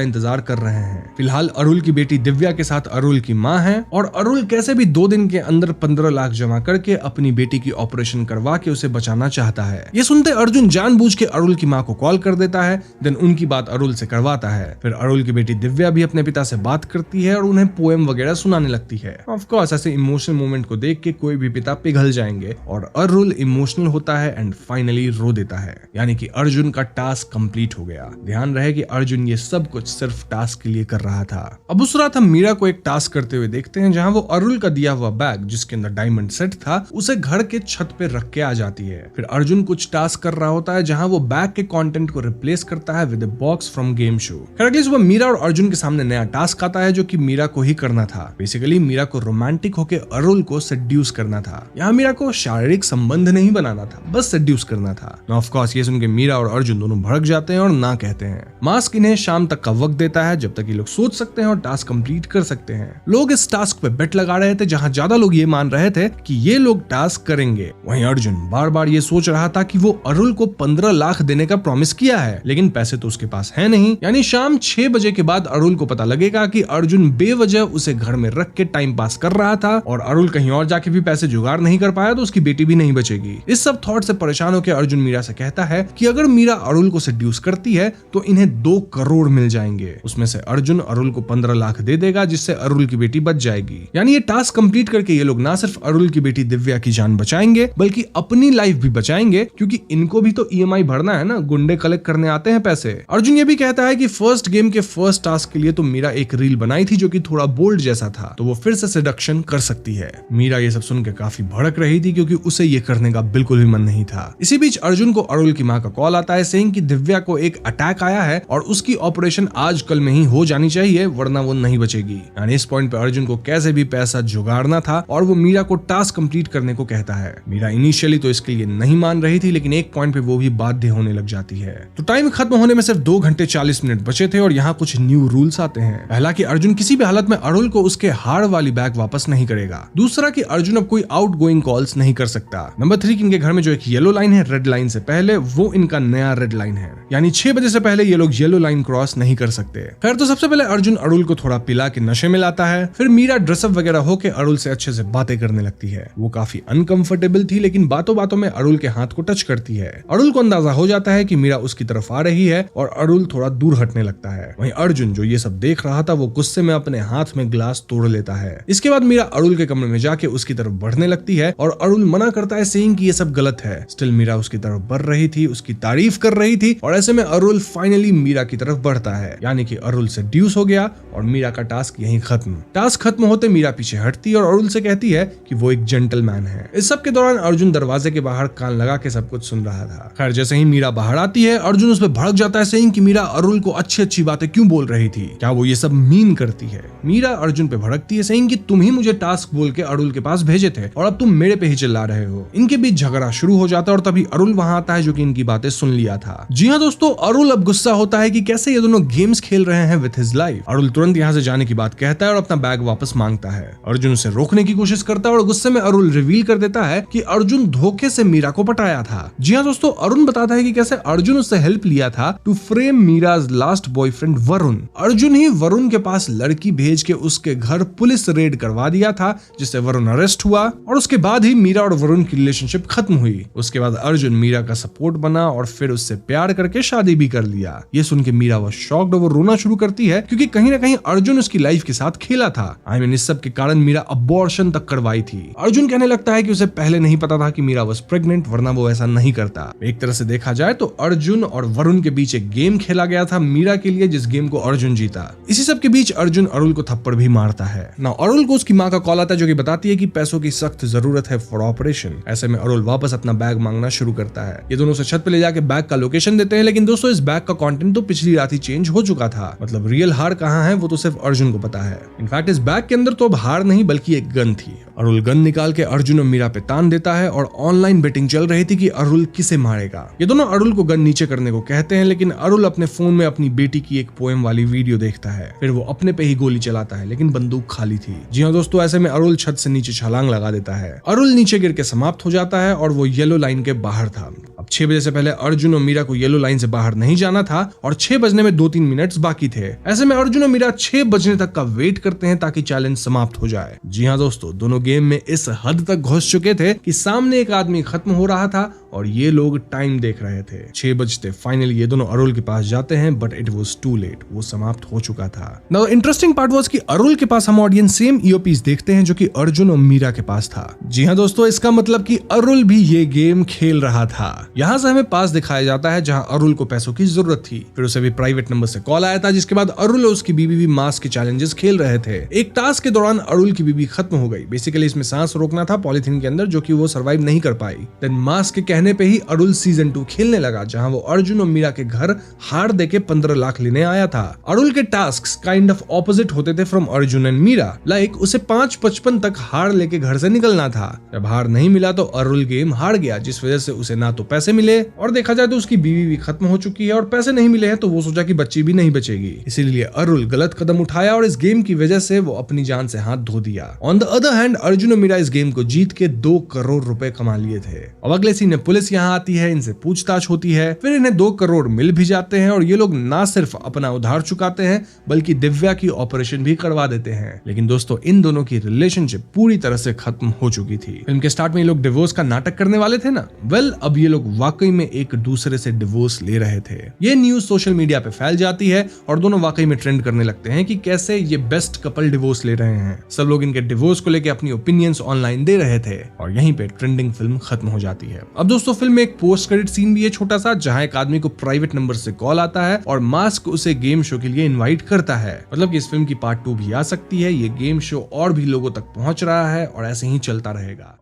इंतजार कर रहे हैं। फिलहाल अरुल की बेटी दिव्या के साथ अरुल की माँ है और अरुल कैसे भी 2 दिन के अंदर 15 लाख जमा करके अपनी बेटी की ऑपरेशन करवा के उसे बचाना चाहता है। ये सुनते अर्जुन जानबूझ के अरुल की माँ को कॉल कर देता है, देन उनकी बात अरुल से करवाता है। फिर अरुल की बेटी दिव्या भी अपने पिता से बात करती है और उन्हें पोएम वगैरह सुनाने लगती है। ऑफ कोर्स ऐसे इमोशनल मोमेंट को देख के कोई भी पिता पिघल जाएंगे और अरुल इमोशनल होता है एंड फाइनली रो देता है। यानी कि अर्जुन का टास्क कंप्लीट हो गया। ध्यान रहे कि अर्जुन ये सब कुछ सिर्फ टास्क के लिए कर रहा था। अब उस रात हम मीरा को एक टास्क करते हुए देखते हैं जहां वो अरुल का दिया हुआ बैग जिसके अंदर डायमंड सेट था उसे घर के छत पे रख के आ जाती है। फिर अर्जुन कुछ टास्क कर रहा होता है जहां वो बैग के कंटेंट को रिप्लेस करता है with a box from game show. फिर अगली सुबह मीरा और अर्जुन के सामने नया टास्क आता है जो कि मीरा को ही करना था। बेसिकली मीरा को रोमांटिक होकर अरुल को सेड्यूस करना था। यहाँ मीरा को शारीरिक संबंध नहीं बनाना था, बस सेड्यूस करना था। ऑफ कोर्स ये सुन के मीरा और अर्जुन दोनों भड़क जाते हैं और ना कहते हैं। मास्क इन्हें शाम तक का वक्त देता है जब तक ये लोग सोच सकते हैं और टास्क कंप्लीट कर सकते हैं। लोग इस टास्क पे बेट लगा रहे थे जहां ज्यादा लोग ये मान रहे थे कि ये लोग टास्क करेंगे। वहीं अर्जुन बार बार ये सोच रहा था कि वो अरुल को 15 लाख देने का प्रॉमिस किया है, लेकिन पैसे तो उसके पास है नहीं। यानी शाम 6 बजे के बाद अरुल को पता लगेगा कि अर्जुन बेवजह उसे घर में रख के टाइम पास कर रहा था और अरुल कहीं और जाके भी पैसे जुगाड़ नहीं कर पाया तो उसकी बेटी भी नहीं बचेगी। इस सब थॉट से परेशान होकर अर्जुन मीरा से कहता है कि अगर मीरा अरुल को सेड्यूस करती है तो इन्हें 2 करोड़ मिल जाएंगे। उसमें से अर्जुन अरुल को 15 लाख दे देगा जिससे अरुल की बेटी बच जाएगी। यानी ये टास्क कंप्लीट करके ये लोग ना सिर्फ अरुल की बेटी दिव्या की जान बचाएंगे बल्कि अपनी लाइफ भी बचाएंगे, क्योंकि इनको भी तो ईएमआई भरना है ना, गुंडे कलेक्ट करने आते हैं पैसे। अर्जुन ये भी कहता है कि फर्स्ट गेम के फर्स्ट टास्क के लिए तो मीरा एक रील बनाई थी जो कि थोड़ा बोल्ड जैसा था, तो वो फिर से सेडक्शन कर सकती है। मीरा ये सब सुन के काफी भड़क रही थी क्योंकि उसे ये करने का बिल्कुल भी मन नहीं था। इसी बीच अर्जुन को अरुल की माँ का कॉल आता है सेइंग कि दिव्या को एक अटैक आया है और उसकी ऑपरेशन आज कल में ही हो जानी चाहिए वरना वो नहीं बचेगी। यानी इस पॉइंट पे अर्जुन को कैसे भी पैसा जुगाड़ना था और वो मीरा को टास्क कंप्लीट करने को कहता है। मीरा इनिशियली तो इसके लिए नहीं मान रही थी, लेकिन एक पॉइंट पे वो भी बाध्य होने लग जाती है। तो टाइम खत्म होने में सिर्फ 2 घंटे 40 मिनट बचे थे और यहाँ कुछ न्यू रूल्स आते हैं। पहला कि अर्जुन किसी भी हालत में अरुल को उसके हार वाली बैग वापस नहीं करेगा। दूसरा कि अर्जुन अब कोई आउटगोइंग कॉल्स नहीं कर सकता। नंबर 3 कि इनके घर में जो एक येलो लाइन है रेड लाइन से पहले, वो इनका नया रेड लाइन है। यानी 6 बजे से पहले ये लोग येलो लाइन क्रॉस नहीं कर सकते। खैर तो सबसे पहले अर्जुन अरुल को थोड़ा पिला के नशे में लाता है। फिर मीरा ड्रेसअप वगैरह होके अरुल से अच्छे से बातें करने लगती है। वो काफी अनकंफर्टेबल थी लेकिन बातों बातों में अरुल के हाथ को टच करती है। अरुल को अंदाजा हो जाता है कि मीरा उसकी तरफ आ रही है और अरुल थोड़ा दूर हटने लगता है। वहीं अर्जुन जो ये सब देख रहा था वो गुस्से में अपने हाथ में ग्लास तोड़ लेता है। इसके बाद मीरा अरुल के कमरे में जाके उसकी तरफ बढ़ने लगती है और अरुल मना करता है सेइंग कि ये सब गलत है। स्टिल मीरा उसकी तरफ बढ़ रही थी, उसकी तारीफ कर रही थी और ऐसे में अरुल फाइनली मीरा की तरफ बढ़ता है। यानी कि अरुल से ड्यूस हो गया और मीरा का टास्क यहीं खत्म। टास्क खत्म होते मीरा पीछे हटती और अरुल से कहती है कि वो एक जेंटलमैन है। इस सब के दौरान अर्जुन दरवाजे के बाहर कान लगा के सब कुछ सुन रहा था। खैर जैसे ही मीरा बाहर आती है अर्जुन उस पर भड़क जाता है सेइंग कि मीरा अरुल को अच्छी अच्छी बातें क्यों बोल रही थी, क्या वो ये सब मीन करती है। मीरा अर्जुन पे भड़कती है सेइंग कि तुम ही मुझे टास्क बोल के अरुल के पास भेजे थे और अब तुम मेरे पे ही चिल्ला रहे हो। इनके बीच झगड़ा शुरू हो जाता है और तभी अरुल वहां आता है जो कि इनकी बातें सुन लिया था। जी हाँ दोस्तों, अरुल अब गुस्सा होता है कि कैसे ये दोनों गेम्स खेल रहे हैं विथ हिज लाइफ। अरुल तुरंत यहाँ से जाने की बात कहता है और अपना बैग वापस मांगता है। अर्जुन उसे रोकने की कोशिश करता है और गुस्से में अरुल रिवील कर देता है कि अर्जुन धोखे से मीरा को पटाया था। जी हाँ दोस्तों, अरुण बताता है कि कैसे अर्जुन उससे हेल्प लिया था to frame Miraj last boyfriend Varun. Arjun ही वरुण के पास लड़की भेज के उसके घर पुलिस रेड करवा दिया था जिससे वरुण अरेस्ट हुआ और उसके बाद ही मीरा और वरुण की रिलेशनशिप खत्म हुई। उसके बाद अर्जुन मीरा का सपोर्ट बना और फिर उससे प्यार करके शादी भी कर लिया। ये सुन के मीरा वो शॉक्ड और वो रोना शुरू करती है क्योंकि कहीं ना कहीं अर्जुन उसकी लाइफ के साथ खेला था। इस सब के कारण मीरा अबॉर्शन तक करवाई थी। अर्जुन कहने लगता है कि उसे पहले नहीं पता था कि मीरा वाज प्रेग्नेंट, वरना वो ऐसा नहीं करता। एक तरह से देखा जाए तो अर्जुन और वरुण के बीच एक गेम खेला गया था मीरा के लिए, जिस गेम को अर्जुन जीता। इसी सब के बीच अर्जुन अरुल को थप्पड़ भी मारता है ना। अरुल को उसकी माँ का कॉल आता है जो कि बताती है कि पैसों की सख्त जरूरत है फॉर ऑपरेशन। ऐसे में अरुल वापस अपना बैग मांगना शुरू करता है। ये दोनों उसे छत पे ले जाके बैग का लोकेशन देते हैं, लेकिन दोस्तों इस बैग का कंटेंट तो पिछली रात ही चेंज हो चुका था। मतलब रियल हार कहाँ है वो तो सिर्फ अर्जुन को पता है। इनफैक्ट इस बैग के अंदर तो अब हार नहीं बल्कि एक गन थी। अरुल गन निकाल के अर्जुन और मीरा पे तान देता है और ऑनलाइन बेटिंग चल रही थी कि अरुल किसे मारेगा। ये दोनों अरुल को गन नीचे करने को कहते हैं, लेकिन अरुल अपने फोन में अपनी बेटी की एक पोएम वाली वीडियो देखता है। फिर वो अपने पे ही गोली चलाता है, लेकिन बंदूक खाली थी। जी हाँ दोस्तों, ऐसे में अरुल छत से नीचे छलांग लगा देता है। अरुल नीचे गिर के समाप्त हो जाता है और वो येलो लाइन के बाहर था। अब 6 बजे से पहले अर्जुन और मीरा को येलो लाइन से बाहर नहीं जाना था और 6 बजने में 2-3 मिनट बाकी थे। ऐसे में अर्जुन और मीरा 6 बजने तक का वेट करते हैं ताकि चैलेंज समाप्त हो जाए। जी हाँ दोस्तों, दोनों गेम में इस हद तक घुस चुके थे कि सामने एक आदमी खत्म हो रहा था और ये लोग टाइम देख रहे थे। 6 बजते फाइनली ये दोनों अरुल के पास जाते हैं, but it was too late. वो समाप्त हो चुका था। नाउ इंटरेस्टिंग पार्ट वाज कि अरुल के पास हम ऑडियंस सेम ईओपीस देखते हैं जो कि अर्जुन और मीरा के पास था। जी हाँ दोस्तों, इसका मतलब कि अरुल भी ये गेम खेल रहा था। यहाँ से हमें पास दिखाया जाता है जहाँ अरुल को पैसों की जरूरत थी। फिर उसे भी प्राइवेट नंबर से कॉल आया था, जिसके बाद अरुल और उसकी बीवी भी मास्क के चैलेंजेस खेल रहे थे। एक टास्क के दौरान अरुल की बीवी खत्म हो गई। बेसिकली इसमें सांस रोकना था पॉलिथीन के अंदर, जो कि वो सर्वाइव नहीं कर पाई। देन मास्क के कहने पे ही अरुल सीजन 2 खेलने लगा, जहां वो अर्जुन और मीरा के घर हार देके 15 लाख लेने आया था। अरुल के टास्क काइंड ऑफ ऑपोजिट होते थे from Arjun and Meera. Like उसे 5:55 तक हार लेके घर से निकलना था। जब हार नहीं मिला तो अरुल गेम हार गया, जिस वजह से उसे ना तो पैसे मिले और देखा जाए तो उसकी बीवी भी खत्म हो चुकी है, और पैसे नहीं मिले हैं तो वो सोचा कि बच्ची भी नहीं बचेगी। इसीलिए अरुल गलत कदम उठाया और इस गेम की वजह से वो अपनी जान से हाथ धो दिया। On the other hand Arjun और मीरा इस गेम को जीत के 2 करोड़ रुपए कमा लिए थे। अब अगले सीन में पुलिस यहाँ आती है, इनसे पूछताछ होती है। फिर इन्हें 2 करोड़ मिल भी जाते हैं और ये लोग ना सिर्फ अपना उधार चुकाते हैं बल्कि दिव्या की ऑपरेशन भी करवा देते हैं। लेकिन दोस्तों, इन दोनों की रिलेशनशिप पूरी तरह से खत्म हो चुकी थी। फिल्म के स्टार्ट में ये लोग डिवोर्स का नाटक करने वाले थे ना, वेल अब ये लोग वाकई में एक दूसरे से डिवोर्स ले रहे थे। ये न्यूज सोशल मीडिया पे फैल जाती है और दोनों वाकई में ट्रेंड करने लगते हैं कि कैसे ये बेस्ट कपल डिवोर्स ले रहे हैं। सब लोग इनके डिवोर्स को लेकर अपनी ओपिनियंस ऑनलाइन दे रहे थे और यहीं पे ट्रेंडिंग फिल्म खत्म हो जाती है। अब दोस्तों, फिल्म में एक पोस्ट क्रेडिट सीन भी है छोटा सा, जहां एक आदमी को प्राइवेट नंबर से कॉल आता है और मास्क उसे गेम शो के लिए इनवाइट करता है। मतलब कि इस फिल्म की पार्ट 2 भी आ सकती है। ये गेम शो और भी लोगों तक पहुंच रहा है और ऐसे ही चलता रहेगा।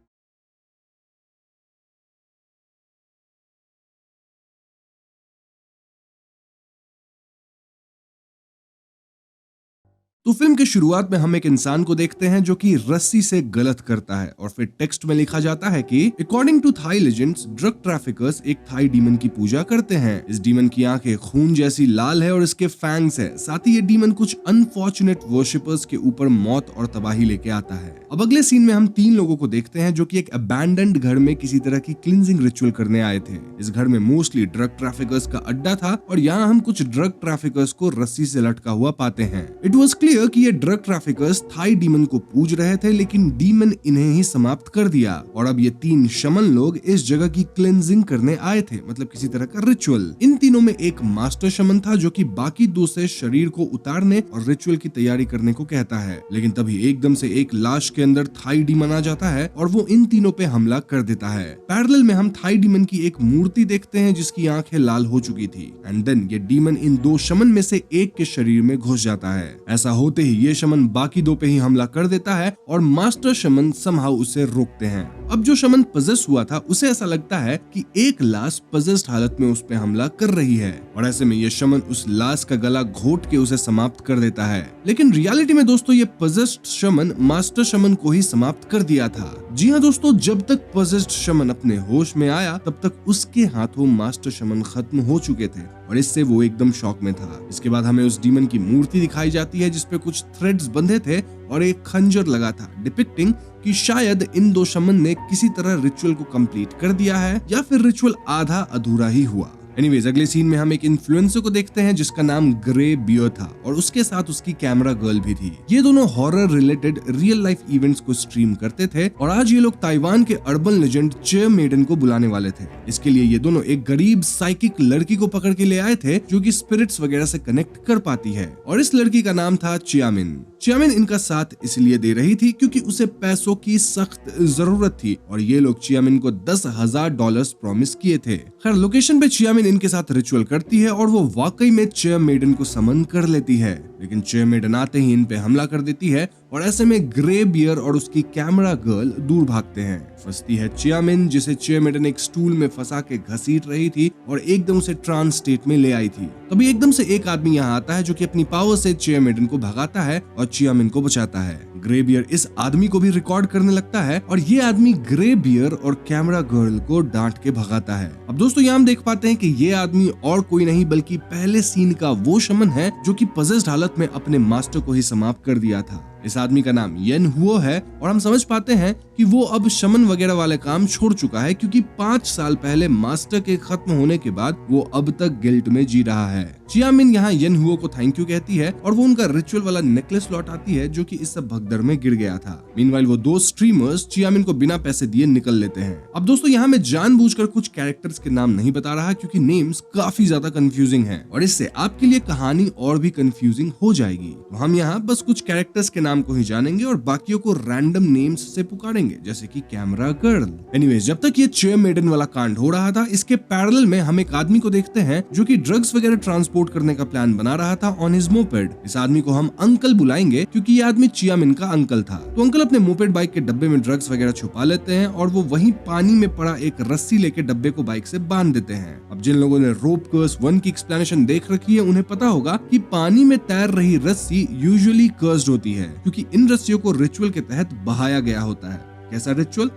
तो फिल्म की शुरुआत में हम एक इंसान को देखते हैं जो कि रस्सी से गलत करता है और फिर टेक्स्ट में लिखा जाता है कि according to Thai legends, drug traffickers एक थाई डीमन की पूजा करते हैं। इस डीमन की आंखें खून जैसी लाल है और इसके फैंग्स है। साथ ही ये डीमन कुछ अनफॉर्चुनेट वर्शिपर्स के ऊपर मौत और तबाही लेके आता है। अब अगले सीन में हम 3 लोगों को देखते हैं जो कि एक अबैंडन्ड घर में किसी तरह की क्लींजिंग रिचुअल करने आए थे। इस घर में मोस्टली ड्रग ट्रैफिकर्स का अड्डा था और यहाँ हम कुछ ड्रग ट्रैफिकर्स को रस्सी से लटका हुआ पाते हैं। इट वॉज क्लियर कि ये ड्रग ट्रैफिकर्स थाई डीमन को पूज रहे थे, लेकिन डीमन इन्हें ही समाप्त कर दिया और अब ये 3 शमन लोग इस जगह की क्लेंजिंग करने आए थे, मतलब किसी तरह का रिचुअल। इन तीनों में एक मास्टर शमन था जो कि बाकी 2 से शरीर को उतारने और रिचुअल की तैयारी करने को कहता है। लेकिन तभी एकदम से एक लाश के अंदर थाई डीमन आ जाता है और वो इन तीनों पे हमला कर देता है। पैरेलल में हम थाई डीमन की एक मूर्ति देखते हैं जिसकी आंखें लाल हो चुकी थी एंड देन ये डीमन इन 2 शमन में से एक के शरीर में घुस जाता है। ऐसा होते ही ये शमन बाकी 2 पे ही हमला कर देता है और मास्टर शमन समहाउ उसे रोकते हैं। अब जो शमन पजेस्ट हुआ था उसे ऐसा लगता है कि एक लाश पजेस्ट हालत में उस पे हमला कर रही है और ऐसे में ये शमन उस लाश का गला घोट के उसे समाप्त कर देता है। लेकिन रियलिटी में दोस्तों ये पजेस्ट शमन मास्टर शमन को ही समाप्त कर दिया था। जी हाँ दोस्तों, जब तक पजेस्ट शमन अपने होश में आया तब तक उसके हाथों मास्टर शमन खत्म हो चुके थे और इससे वो एकदम शॉक में था। इसके बाद हमें उस डीमन की मूर्ति दिखाई जाती है जिसपे कुछ थ्रेड्स बंधे थे और एक खंजर लगा था, डिपिक्टिंग कि शायद इन 2 शमन ने किसी तरह रिचुअल को कंप्लीट कर दिया है या फिर रिचुअल आधा अधूरा ही हुआ। एनीवेज, अगले सीन में हम एक इन्फ्लुएंसर को देखते हैं जिसका नाम ग्रे बियर था और उसके साथ उसकी कैमरा गर्ल भी थी। ये दोनों horror related real life events को स्ट्रीम करते थे और आज ये लोग ताइवान के अर्बन लेजेंड चेयर मेडन को बुलाने वाले थे। इसके लिए ये दोनों एक गरीब साइकिक लड़की को पकड़ के ले आए थे जो कि स्पिरिट्स वगैरह से कनेक्ट कर पाती है और इस लड़की का नाम था चियामिन। चियामिन इनका साथ इसलिए दे रही थी क्योंकि उसे पैसों की सख्त जरूरत थी और ये लोग चियामिन को $10,000 प्रॉमिस किए थे। खैर, लोकेशन पे चियामिन इनके साथ रिचुअल करती है और वो वाकई में चेयर मेडन को समन कर लेती है, लेकिन चेयर मेडन आते ही इन पे हमला कर देती है और ऐसे में ग्रे बियर और उसकी कैमरा गर्ल दूर भागते हैं। फंसती है चियामिन जिसे चेयर मेडन एक स्टूल में फंसा के घसीट रही थी और एकदम से ट्रांस स्टेट में ले आई थी। तभी एकदम से एक आदमी यहाँ आता है जो कि अपनी पावर से चेयर मेडन को भगाता है और चियामिन को बचाता है। ग्रे बियर इस आदमी को भी रिकॉर्ड करने लगता है और ये आदमी ग्रे बियर और कैमरा गर्ल को डांट के भगाता है। अब दोस्तों यहाँ हम देख पाते हैं कि ये आदमी और कोई नहीं बल्कि पहले सीन का वो शमन है जो कि पजेस्ड हालत में अपने मास्टर को ही समाप्त कर दिया था। इस आदमी का नाम येन हुओ है और हम समझ पाते हैं कि वो अब शमन वगैरह वाले काम छोड़ चुका है, क्योंकि 5 साल पहले मास्टर के खत्म होने के बाद वो अब तक गिल्ट में जी रहा है। चियामिन यहाँ येन हुओ को थैंक यू कहती है और वो उनका रिचुअल वाला नेकलेस लौटाती है जो कि इस सब भगदड़ में गिर गया था। मीनवाइल वो 2 स्ट्रीमर्स चियामिन को बिना पैसे दिए निकल लेते हैं। अब दोस्तों यहाँ मैं जानबूझकर कुछ कैरेक्टर्स के नाम नहीं बता रहा क्योंकि नेम्स काफी ज्यादा कंफ्यूजिंग हैं और इससे आपके लिए कहानी और भी कंफ्यूजिंग हो जाएगी। तो हम यहाँ बस कुछ कैरेक्टर्स के नाम को ही जानेंगे और बाकियों को रैंडम नेम्स से पुकारेंगे, जैसे कि कैमरा गर्ल। एनीवेज, जब तक ये चेयर मेडन वाला कांड हो रहा था, इसके पैरेलल में हम एक आदमी को देखते हैं जो कि ड्रग्स वगैरह ट्रांसपोर्ट करने का प्लान बना रहा था ऑन हिज मोपेड। इस आदमी को हम अंकल बुलाएंगे क्योंकि ये आदमी चियामिन का अंकल था। तो अंकल अपने मोपेड बाइक के डब्बे में ड्रग्स वगैरह छुपा लेते हैं और वो वहीं पानी में पड़ा एक रस्सी लेके डब्बे को बाइक से बांध देते हैं। अब जिन लोगों ने रोप कर्स 1 की एक्सप्लेनेशन देख रखी है उन्हें पता होगा कि पानी में तैर रही रस्सी यूजुअली कर्स्ड होती है क्योंकि इन रस्सियों को रिचुअल के तहत बहाया गया होता है। कैसा रिचुअल?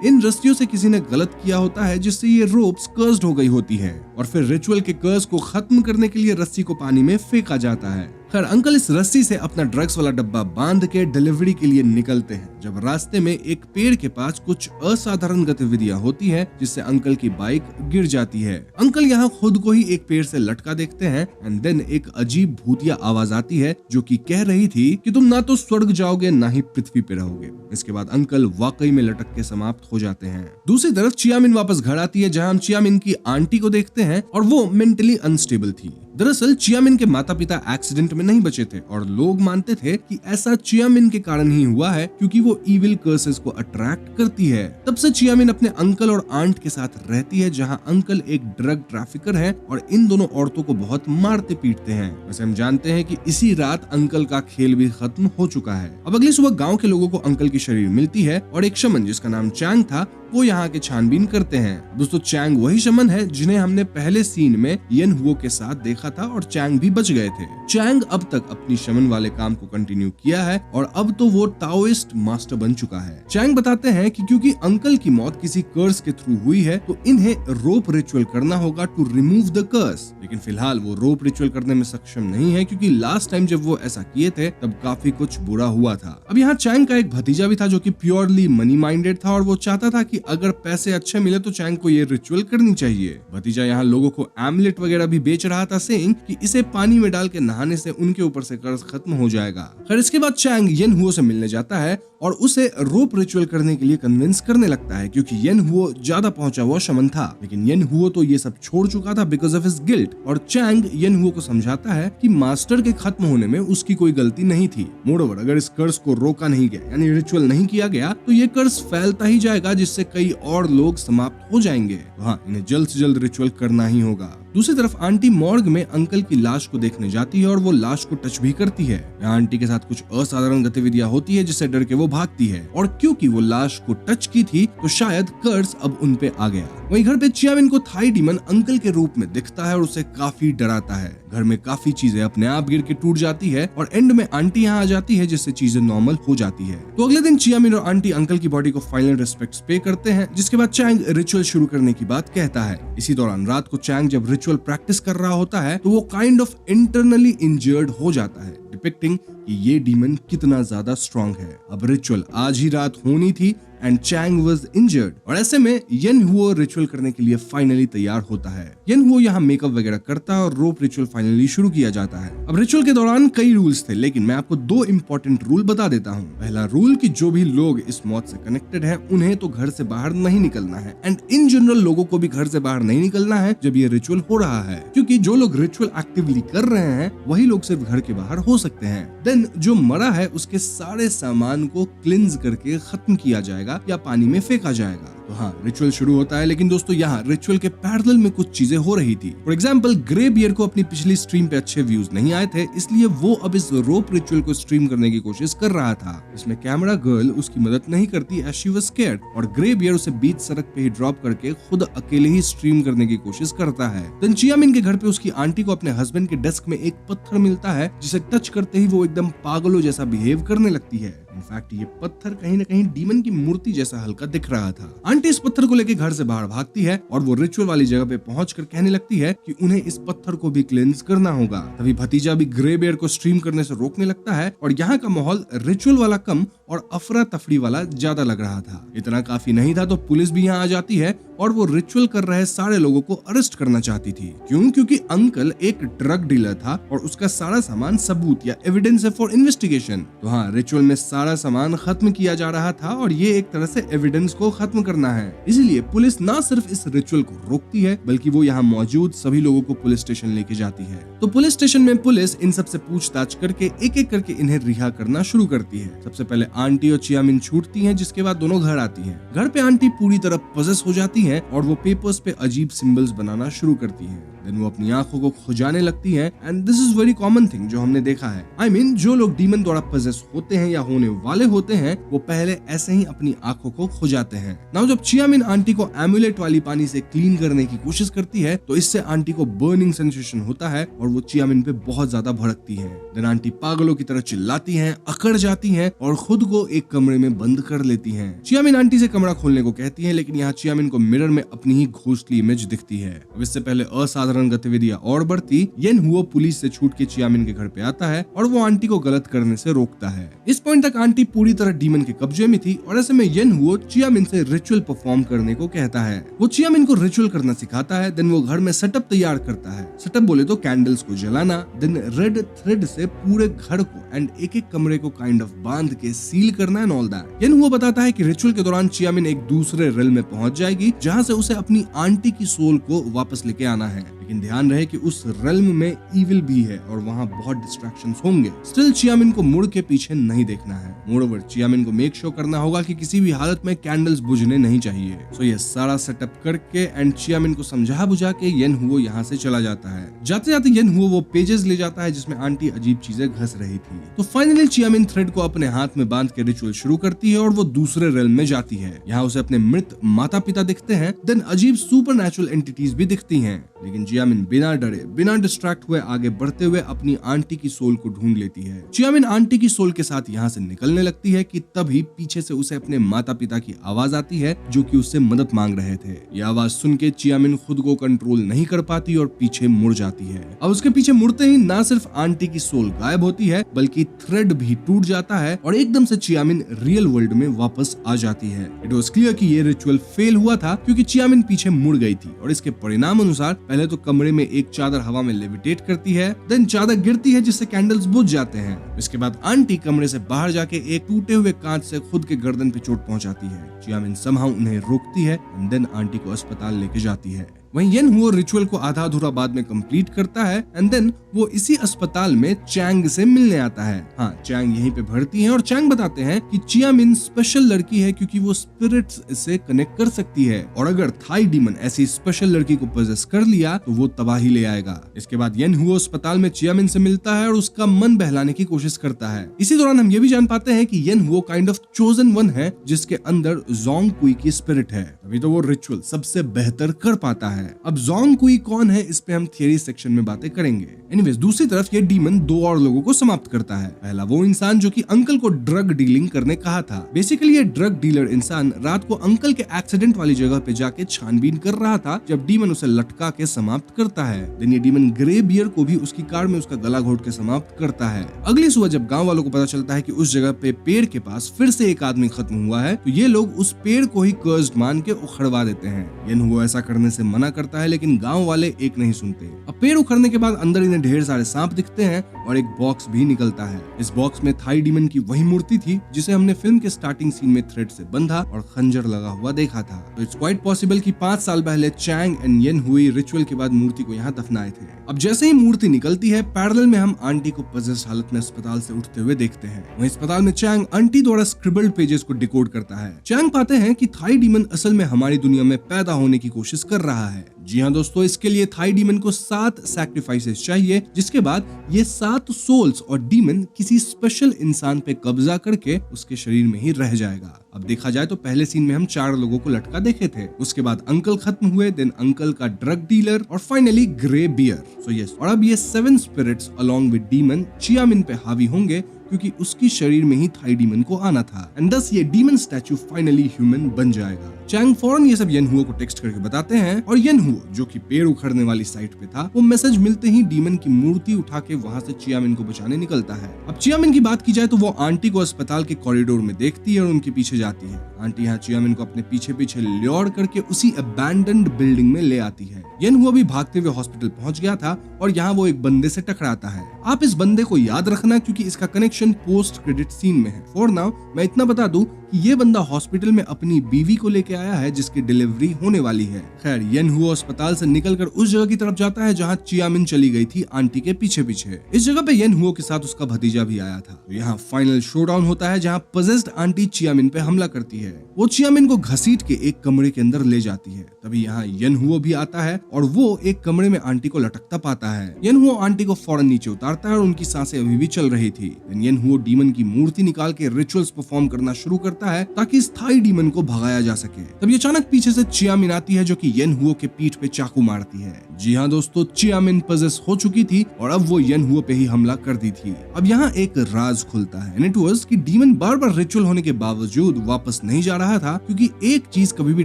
इन रस्सियों से किसी ने गलत किया होता है जिससे ये रोप्स कर्स्ड हो गई होती है और फिर रिचुअल के कर्स को खत्म करने के लिए रस्सी को पानी में फेंका जाता है। खैर अंकल इस रस्सी से अपना ड्रग्स वाला डब्बा बांध के डिलीवरी के लिए निकलते हैं जब रास्ते में एक पेड़ के पास कुछ असाधारण गतिविधियां होती है जिससे अंकल की बाइक गिर जाती है। अंकल यहाँ खुद को ही एक पेड़ से लटका देखते हैं एंड देन एक अजीब भूतिया आवाज आती है जो कि कह रही थी कि तुम ना तो स्वर्ग जाओगे ना ही पृथ्वी पे रहोगे। इसके बाद अंकल वाकई में लटक के समाप्त हो जाते हैं। दूसरी तरफ चियामिन वापस घर आती है जहाँ हम चियामिन की आंटी को देखते हैं और वो मेंटली अनस्टेबल थी। दरअसल चियामिन के माता पिता एक्सीडेंट में नहीं बचे थे और लोग मानते थे कि ऐसा चियामिन के कारण ही हुआ है क्योंकि वो इविल कर्सेस को अट्रैक्ट करती है। तब से चियामिन अपने अंकल और आंट के साथ रहती है जहां अंकल एक ड्रग ट्रैफिकर है और इन दोनों औरतों को बहुत मारते पीटते हैं। वैसे हम जानते हैं कि इसी रात अंकल का खेल भी खत्म हो चुका है। अब अगली सुबह गाँव के लोगों को अंकल की शरीर मिलती है और एक शमन जिसका नाम चैंग था वो यहाँ के छानबीन करते हैं। दोस्तों चैंग वही शमन है जिन्हें हमने पहले सीन में येन हुओ के साथ देखा था और चैंग भी बच गए थे। चैंग अब तक अपनी शमन वाले काम को कंटिन्यू किया है और अब तो वो टाओइस्ट मास्टर बन चुका है। चैंग बताते हैं कि क्योंकि अंकल की मौत किसी कर्स के थ्रू हुई है तो इन्हें रोप रिचुअल करना होगा टू रिमूव द कर्स, लेकिन फिलहाल वो रोप रिचुअल करने में सक्षम नहीं है क्योंकि लास्ट टाइम जब वो ऐसा किए थे तब काफी कुछ बुरा हुआ था। अब यहाँ चैंग का एक भतीजा भी था जो कि प्योरली मनी माइंडेड था और वो चाहता था कि अगर पैसे अच्छे मिले तो चैंग को ये रिचुअल करनी चाहिए। भतीजा यहाँ लोगों को एमलेट वगैरह भी बेच रहा था सेइंग कि इसे पानी में डाल के नहाने से उनके ऊपर से कर्ज खत्म हो जाएगा। खैर इसके बाद चैंग येन हुओ से मिलने जाता है और उसे रोप रिचुअल करने के लिए कन्विंस करने लगता है क्योंकि येन हुओ ज्यादा पहुंचा हुआ शमन था, लेकिन येन हुओ तो ये सब छोड़ चुका था बिकॉज ऑफ हिज गिल्ट। और चैंग येन हुओ को समझाता है कि मास्टर के खत्म होने में उसकी कोई गलती नहीं थी। मोreover अगर इस कर्ज को रोका नहीं गया यानी रिचुअल नहीं किया गया तो ये कर्ज फैलता ही जाएगा जिससे कई और लोग समाप्त हो जाएंगे। हाँ, इन्हें जल्द से जल्द रिचुअल करना ही होगा। दूसरी तरफ आंटी मॉर्ग में अंकल की लाश को देखने जाती है और वो लाश को टच भी करती है। यहाँ आंटी के साथ कुछ असाधारण गतिविधियां होती है जिससे डर के वो भागती है और क्योंकि वो लाश को टच की थी तो शायद कर्ज अब उन पे आ गया। वहीं घर पे चियामिन को थाई डीमन अंकल के रूप में दिखता है और उसे काफी डराता है। घर में काफी चीजें अपने आप गिर के टूट जाती है और एंड में आंटी यहाँ आ जाती है जिससे चीजें नॉर्मल हो जाती है। तो अगले दिन चियामिन और आंटी अंकल की बॉडी को फाइनल रिस्पेक्ट पे करते हैं जिसके बाद चैंग रिचुअल शुरू करने की बात कहता है। इसी दौरान रात को चैंग जब रिचुअल प्रैक्टिस कर रहा होता है तो वो काइंड ऑफ इंटरनली इंजर्ड हो जाता है, डिपिक्टिंग कि ये डीमन कितना ज्यादा स्ट्रॉन्ग है। अब रिचुअल आज ही रात होनी थी एंड चैंग वाज इंजर्ड और ऐसे में येन हुओ रिचुअल करने के लिए फाइनली तैयार होता है। येन हुओ यहाँ मेकअप वगैरह करता है और रोप रिचुअल फाइनली शुरू किया जाता है। अब रिचुअल के दौरान कई रूल्स थे लेकिन मैं आपको 2 इंपॉर्टेंट रूल बता देता हूँ। पहला रूल कि जो भी लोग इस मौत से कनेक्टेड है उन्हें तो घर से बाहर नहीं निकलना है एंड इन जनरल लोगों को भी घर से बाहर नहीं निकलना है जब ये रिचुअल हो रहा है क्योंकि जो लोग रिचुअल एक्टिवली कर रहे हैं वही लोग सिर्फ घर के बाहर हो सकते हैं। देन जो मरा है उसके सारे सामान को क्लिंज करके खत्म किया जाएगा या पानी में फेंका जाएगा। तो हाँ, रिचुअल शुरू होता है लेकिन दोस्तों यहाँ रिचुअल के पैरेलल में कुछ चीजें हो रही थी। फॉर एग्जांपल ग्रे बियर को अपनी पिछली स्ट्रीम पे अच्छे व्यूज नहीं आए थे इसलिए वो अब इस रोप रिचुअल को स्ट्रीम करने की कोशिश कर रहा था। इसमें कैमरा गर्ल उसकी मदद नहीं करती एज शी वाज स्कैर्ड और ग्रे बियर उसे बीच सड़क पे ही ड्रॉप करके खुद अकेले ही स्ट्रीम करने की कोशिश करता है। देन चियामिन के घर पे उसकी आंटी को अपने हस्बैंड के डेस्क में एक पत्थर मिलता है जिसे टच करते ही वो एकदम पागलों जैसा बिहेव करने लगती है। इनफैक्ट ये पत्थर कहीं न कहीं डीमन की मूर्ति जैसा हल्का दिख रहा था। आंटी इस पत्थर को लेकर घर से बाहर भागती है और वो रिचुअल वाली जगह पे पहुंचकर कहने लगती है कि उन्हें इस पत्थर को भी क्लेंस करना होगा। तभी भतीजा भी ग्रे बेयर को स्ट्रीम करने से रोकने लगता है और यहाँ का माहौल रिचुअल वाला कम और अफरा तफरी वाला ज्यादा लग रहा था। इतना काफी नहीं था तो पुलिस भी यहाँ आ जाती है और वो रिचुअल कर रहे सारे लोगों को अरेस्ट करना चाहती थी। क्यों? क्योंकि अंकल एक ड्रग डीलर था और उसका सारा सामान सबूत या एविडेंस है फॉर इन्वेस्टिगेशन। तो हाँ, रिचुअल में सारा सामान खत्म किया जा रहा था और ये एक तरह से एविडेंस को खत्म करना है। इसीलिए पुलिस न सिर्फ इस रिचुअल को रोकती है बल्कि वो यहाँ मौजूद सभी लोगों को पुलिस स्टेशन लेके जाती है। तो पुलिस स्टेशन में पुलिस इन सब से पूछताछ करके एक एक करके इन्हें रिहा करना शुरू करती है। सबसे पहले आंटी और चियामिन छूटती हैं, जिसके बाद दोनों घर आती हैं। घर पे आंटी पूरी तरह पजेस हो जाती हैं और वो पेपर्स पे अजीब सिंबल्स बनाना शुरू करती हैं। देन वो अपनी आंखों को खुजाने लगती है and this is very common thing जो हमने देखा है। I mean, जो लोग डीमन द्वारा पजेस होते हैं या होने वाले होते हैं वो पहले ऐसे ही अपनी आंखों को खुजाते हैं। नाउ जब चियामिन आंटी को एमुलेट वाली पानी से क्लीन करने की कोशिश करती है तो इससे आंटी को बर्निंग सेंसेशन होता है और वो चियामिन पे बहुत ज्यादा भड़कती है। देन आंटी पागलों की तरह चिल्लाती हैं, अकड़ जाती हैं और खुद को एक कमरे में बंद कर लेती हैं। चियामिन आंटी से कमरा खोलने को कहती है लेकिन यहाँ चियामिन को मिरर में अपनी ही घोस्टली इमेज दिखती है। अब इससे पहले असाधारण गतिविधियां और बढ़ती, येन हुओ पुलिस से छूट के चियामिन के घर पे आता है और वो आंटी को गलत करने से रोकता है। इस पॉइंट तक आंटी पूरी तरह डीमन के कब्जे में थी और ऐसे में येन हुओ चियामिन से रिचुअल परफॉर्म करने को कहता है। वो चियामिन को रिचुअल करना सिखाता है। देन वो घर में सेटअप तैयार करता है। सेटअप बोले तो कैंडल्स को जलाना, देन रेड थ्रेड से पूरे घर को एंड एक एक कमरे को काइंड ऑफ बांध के सील करना एंड ऑल दैट। येन हुओ बताता है कि रिचुअल के दौरान चियामिन एक दूसरे रेल में पहुंच जाएगी जहां से उसे अपनी आंटी की सोल को वापस लेके आना है। लेकिन ध्यान रहे कि उस रेल्म में इविल भी है और वहाँ बहुत डिस्ट्रैक्शंस होंगे। स्टिल चियामिन को मुड़ के पीछे नहीं देखना है। मोreover चियामिन को मेक श्योर करना होगा कि किसी भी हालत में कैंडल्स बुझने नहीं चाहिए। सो ये सारा सेटअप करके एंड चियामिन को समझा बुझा के येन हुओ यहाँ से चला जाता है। जाते जाते येन हुओ वो पेजेस ले जाता है जिसमें आंटी अजीब चीजें घस रही थी। तो फाइनली चियामिन थ्रेड को अपने हाथ में बांध के रिचुअल शुरू करती है और वो दूसरे रेल्म में जाती है। यहाँ उसे अपने मृत माता पिता दिखते हैं। देन अजीब सुपरनैचुरल एंटिटीज भी दिखती हैं। लेकिन चियामिन बिना डरे बिना डिस्ट्रैक्ट हुए आगे बढ़ते हुए अपनी आंटी की सोल को ढूंढ लेती है। चियामिन आंटी की सोल के साथ यहाँ से निकलने लगती है कि तभी पीछे से उसे अपने माता पिता की आवाज आती है जो कि उससे मदद मांग रहे थे। ये आवाज सुन के चियामिन खुद को कंट्रोल नहीं कर पाती और पीछे मुड़ जाती है। अब उसके पीछे मुड़ते ही ना सिर्फ आंटी की सोल गायब होती है बल्कि थ्रेड भी टूट जाता है और एकदम से चियामिन रियल वर्ल्ड में वापस आ जाती है। इट वॉज क्लियर कि ये रिचुअल फेल हुआ था क्योंकि चियामिन पीछे मुड़ गई थी और इसके परिणाम अनुसार पहले तो कमरे में एक चादर हवा में लेविटेट करती है, देन चादर गिरती है जिससे कैंडल्स बुझ जाते हैं। इसके बाद आंटी कमरे से बाहर जाके एक टूटे हुए कांच से खुद के गर्दन पे चोट पहुंचाती है। चियामिन समहाउ उन्हें रोकती है एंड देन आंटी को अस्पताल लेके जाती है। वहीं येन हुओ रिचुअल को आधा अधूरा बाद में कंप्लीट करता है एंड देन वो इसी अस्पताल में चैंग से मिलने आता है। हाँ, चैंग यहीं पे भर्ती हैं और चैंग बताते हैं कि चियामिन स्पेशल लड़की है क्योंकि वो स्पिरिट्स से कनेक्ट कर सकती है और अगर थाई डीमन ऐसी स्पेशल लड़की को पोजेस कर लिया तो वो तबाही ले आएगा। इसके बाद येन हुओ अस्पताल में चियामिन से मिलता है और उसका मन बहलाने की कोशिश करता है। इसी दौरान हम ये भी जान पाते हैं कि येन हुओ काइंड ऑफ चोजन वन है जिसके अंदर जोंग कुई की स्पिरिट है, तभी तो वो रिचुअल सबसे बेहतर कर पाता है। अब जोंग कुई कौन है इस पे हम थियरी सेक्शन में बातें करेंगे। एनीवेज दूसरी तरफ ये डीमन दो और लोगों को समाप्त करता है। पहला वो इंसान जो कि अंकल को ड्रग डीलिंग करने कहा था। बेसिकली ये ड्रग डीलर इंसान रात को अंकल के एक्सीडेंट वाली जगह पे जाके छानबीन कर रहा था जब डीमन उसे लटका के समाप्त करता है। देन ये डीमन ग्रे बियर को भी उसकी कार में उसका गला घोट के समाप्त करता है। अगली सुबह जब गाँव वालों को पता चलता है कि उस जगह पे पेड़ के पास फिर से एक आदमी खत्म हुआ है तो ये लोग उस पेड़ को ही कर्स्ड मान के उखड़वा देते हैं। येन हुओ ऐसा करने से मना करता है लेकिन गांव वाले एक नहीं सुनते। अब पेड़ उखड़ने के बाद अंदर इन्हें ढेर सारे सांप दिखते हैं और एक बॉक्स भी निकलता है। इस बॉक्स में थाई डीमन की वही मूर्ति थी जिसे हमने फिल्म के स्टार्टिंग सीन में थ्रेड से बंधा और खंजर लगा हुआ देखा था। तो इट्स क्वाइट पॉसिबल कि 5 साल पहले चैंग एंड येन हुई रिचुअल के बाद मूर्ति को यहाँ दफनाए थे। अब जैसे ही मूर्ति निकलती है पैरेलल में हम आंटी को पजेस्ड हालत में अस्पताल से उठते हुए देखते हैं। वहीं अस्पताल में चैंग आंटी द्वारा स्क्रिबल्ड पेजेस को डिकोड करता है। चैंग पाते हैं कि थाई डीमन असल में हमारी दुनिया में पैदा होने की कोशिश कर रहा है जी हाँ दोस्तों, इसके लिए थाई डीमन को 7 सैक्रिफाइसेस चाहिए, जिसके बाद ये 7 सोल्स और डीमन किसी स्पेशल इंसान पे कब्जा करके उसके शरीर में ही रह जाएगा। अब देखा जाए तो पहले सीन में हम 4 लोगों को लटका देखे थे, उसके बाद अंकल खत्म हुए, देन अंकल का ड्रग डीलर और finally grey bear. So yes, और अब ये 7 spirits along with demon Chiamin पे हावी होंगे क्योंकि उसकी शरीर में ही थाई डीमन को आना था, एंड दस ये डीमन स्टैचू फाइनली ह्यूमन बन जाएगा। चैंग फौरन ये सब येनहुओ को टेक्स्ट करके बताते हैं, और येनहुओ जो कि पेड़ उखड़ने वाली साइट पे था, वो मैसेज मिलते ही डीमन की मूर्ति उठा के वहां से चियामिन को बचाने निकलता है। अब चियामिन की बात की जाए तो वो आंटी को अस्पताल के कॉरिडोर में देखती है और उनके पीछे जाती है। आंटी यहाँ चियामिन को अपने पीछे पीछे ल्योड़ करके उसी अबैंडन्ड बिल्डिंग में ले आती है। येनहुओ भी भागते हुए हॉस्पिटल पहुंच गया था और यहाँ वो एक बंदे से टकराता है। आप इस बंदे को याद रखना क्योंकि इसका कनेक्शन पोस्ट क्रेडिट सीन में है। फॉर नाउ मैं इतना बता दूं कि ये बंदा हॉस्पिटल में अपनी बीवी को लेके आया है जिसकी डिलीवरी होने वाली है। खैर, येनहुओ अस्पताल से निकलकर उस जगह की तरफ जाता है जहाँ चियामिन चली गई थी आंटी के पीछे पीछे। इस जगह पे येनहुओ के साथ उसका भतीजा भी आया था। तो यहाँ फाइनल शोडाउन होता है जहाँ पजेस्ड आंटी चियामिन पे हमला करती है। वो चियामिन को घसीट के एक कमरे के अंदर ले जाती है। तभी यहाँ येनहुओ भी आता है और वो एक कमरे में आंटी को लटकता पाता है। येनहुओ आंटी को फौरन नीचे उतारता है और उनकी सांसें अभी भी चल रही थी। येनहुओ डीमन की मूर्ति निकाल के रिचुअल्स परफॉर्म करना शुरू करता है ताकि इस थाई डीमन को भगाया जा सके। तभी अचानक पीछे से चियामिन आती है जो कि येनहुओ के पीठ पे चाकू मारती है। जी हाँ दोस्तों, चियामिन पजेस हो चुकी थी और अब वो येनहुओ पे ही हमला कर दी थी। अब यहाँ एक राज खुलता है, एंड इट वाज कि डीमन बार बार रिचुअल होने के बावजूद वापस नहीं जा रहा था क्योंकि एक चीज कभी भी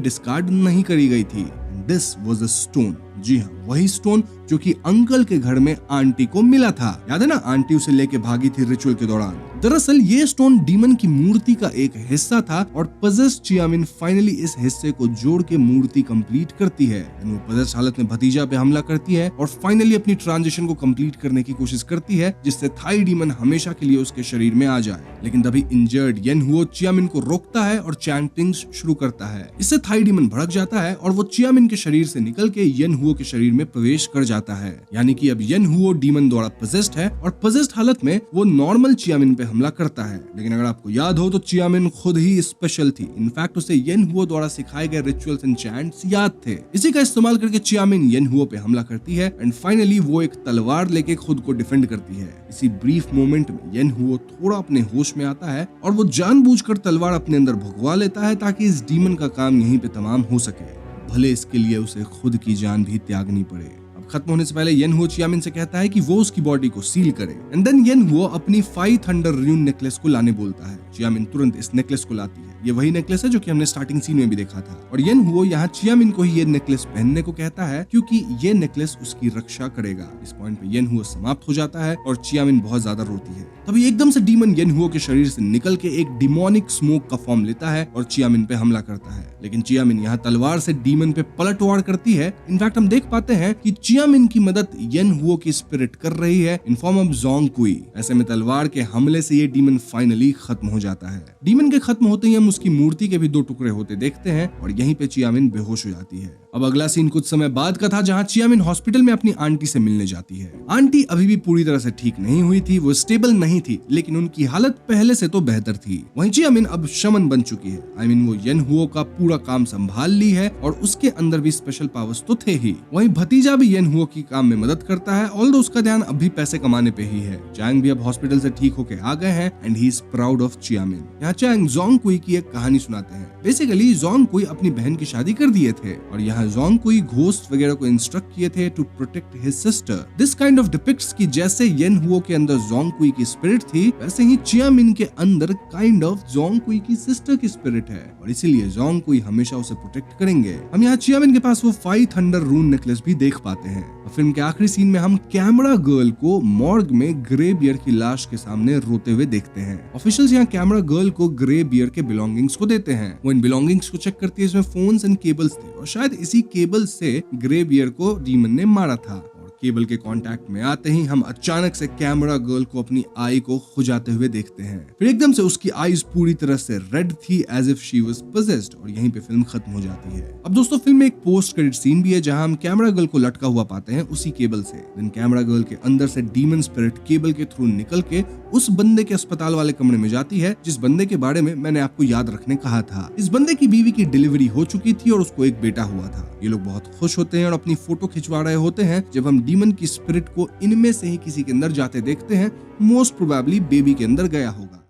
डिस्कार्ड नहीं करी गई थी। This was a stone. जी हाँ, वही स्टोन जो कि अंकल के घर में आंटी को मिला था। याद है ना, आंटी उसे लेके भागी थी रिचुअल के दौरान। दरअसल ये स्टोन डीमन की मूर्ति का एक हिस्सा था और पजेस्ड चियामिन फाइनली इस हिस्से को जोड़ के मूर्ति कंप्लीट करती है। वो पजेस्ड हालत में भतीजा पे हमला करती है और फाइनली अपनी ट्रांजिशन को कंप्लीट करने की कोशिश करती है जिससे थाई डीमन हमेशा के लिए उसके शरीर में आ जाए। लेकिन तभी इंजर्ड येनहुओ चियामिन को रोकता है और चैंटिंग शुरू करता है। इससे थाई डीमन भड़क जाता है और वो चियामिन के शरीर से निकल के येनहुओ के शरीर में प्रवेश कर जाता है। यानी कि अब येनहुओ डीमन द्वारा पजेस्ड है और पजेस्ड हालत में वो नॉर्मल चियामिन पे हमला करता है। लेकिन अगर आपको याद हो तो चियामिन खुद ही स्पेशल थी। इनफैक्ट उसे येनहुओ द्वारा सिखाए गए रिचुअल्स एंड चैंट्स याद थे। इसी का इस्तेमाल करके चियामिन येनहुओ पे हमला करती है एंड फाइनली वो एक तलवार लेके खुद को डिफेंड करती है। इसी ब्रीफ मोमेंट में येनहुओ थोड़ा अपने होश में आता है और वो जानबूझकर तलवार अपने अंदर भुगवा लेता है ताकि इस डीमन का काम यहीं पे तमाम हो सके, भले इसके लिए उसे खुद की जान भी त्यागनी पड़े। अब खत्म होने से पहले येनहुओ चियामिन से कहता है कि वो उसकी बॉडी को सील करे, एंड देन येनहुओ अपनी 5 थंडर रून नेकलेस को लाने बोलता है। चियामिन तुरंत इस नेकलेस को लाती है। ये वही नेकलेस है जो कि हमने स्टार्टिंग सीन में भी देखा था, और येनहुओ यहाँ चियामिन को ही ये नेकलेस पहनने को कहता है क्योंकि ये नेकलेस उसकी रक्षा करेगा। इस पॉइंट पे येनहुओ समाप्त हो जाता है और चियामिन बहुत ज्यादा रोती है। तभी एकदम से डीमन येनहुओ के शरीर से निकल के एक डिमोनिक स्मोक का फॉर्म लेता है और चियामिन पे हमला करता है। लेकिन चियामिन यहाँ तलवार से डीमन पे पलटवार करती है। इनफैक्ट हम देख पाते हैं कि चियामिन की मदद येनहुओ की स्पिरिट कर रही है इन फॉर्म ऑफ जोंगकुई। ऐसे में तलवार के हमले से ये डीमन फाइनली खत्म हो जाता है। डीमन के खत्म होते ही हम उसकी मूर्ति के भी 2 टुकड़े होते देखते हैं और यहीं पे चियामिन बेहोश हो जाती है। अब अगला सीन कुछ समय बाद का था जहाँ चियामिन हॉस्पिटल में अपनी आंटी से मिलने जाती है। आंटी अभी भी पूरी तरह से ठीक नहीं हुई थी, वो स्टेबल नहीं थी, लेकिन उनकी हालत पहले से तो बेहतर थी। वहीं चियामिन अब शमन बन चुकी है। वो येनहुओ का पूरा काम संभाल ली है और उसके अंदर भी स्पेशल पावर्स तो थे ही। वहीं भतीजा भी येनहुओ की काम में मदद करता है, ऑल्दो उसका ध्यान अब भी पैसे कमाने पे ही है। चैंग भी अब हॉस्पिटल से ठीक होके आ गए हैं and he is proud of Chiamin. यहाँ चैंग जोंगकुई की एक कहानी सुनाते हैं। बेसिकली जोंगकुई अपनी बहन की शादी कर दिए थे और यहाँ जोंगकुई घोस्ट वगैरह को इंस्ट्रक्ट किए थे to protect his sister. This kind of depicts कि जैसे येनहुओ के अंदर जोंगकुई की स्पिरिट थी, वैसे ही चियामिन के अंदर काइंड ऑफ जोंगकुई की सिस्टर की स्पिरिट है और इसीलिए जोंगकुई हमेशा उसे प्रोटेक्ट करेंगे। हम यहाँ चियामिन के पास वो 5 थंडर रून नेकलेस भी देख पाते हैं। फिल्म के आखिरी सीन में हम कैमरा गर्ल को मॉर्ग में ग्रे बियर की लाश के सामने रोते हुए देखते हैं। ऑफिशियल्स यहाँ कैमरा गर्ल को ग्रे बियर के बिलोंगिंग्स को देते हैं। वो इन बिलोंगिंग्स को चेक करती है, इसमें फोन्स एंड केबल्स थे और शायद इसी केबल से ग्रे बियर को डीमन ने मारा था। केबल के कांटेक्ट में आते ही हम अचानक से कैमरा गर्ल को अपनी आई को खुजाते हुए देखते हैं। फिर एकदम से उसकी आईज पूरी तरह से रेड थी as if she was possessed और यहीं पे फिल्म खत्म हो जाती है। अब दोस्तों फिल्म में एक पोस्ट क्रेडिट सीन भी है जहां हम कैमरा गर्ल को लटका हुआ पाते हैं उसी केबल से। देन कैमरा गर्ल के अंदर से डीमन स्पिरिट केबल के थ्रू निकल के उस बंदे के अस्पताल वाले कमरे में जाती है जिस बंदे के बारे में मैंने आपको याद रखने कहा था। इस बंदे की बीवी की डिलीवरी हो चुकी थी और उसको एक बेटा हुआ था। ये लोग बहुत खुश होते हैं और अपनी फोटो खिंचवा रहे होते हैं जब हम डीमन की स्पिरिट को इनमें से ही किसी के अंदर जाते देखते हैं। मोस्ट प्रोबेबली बेबी के अंदर गया होगा।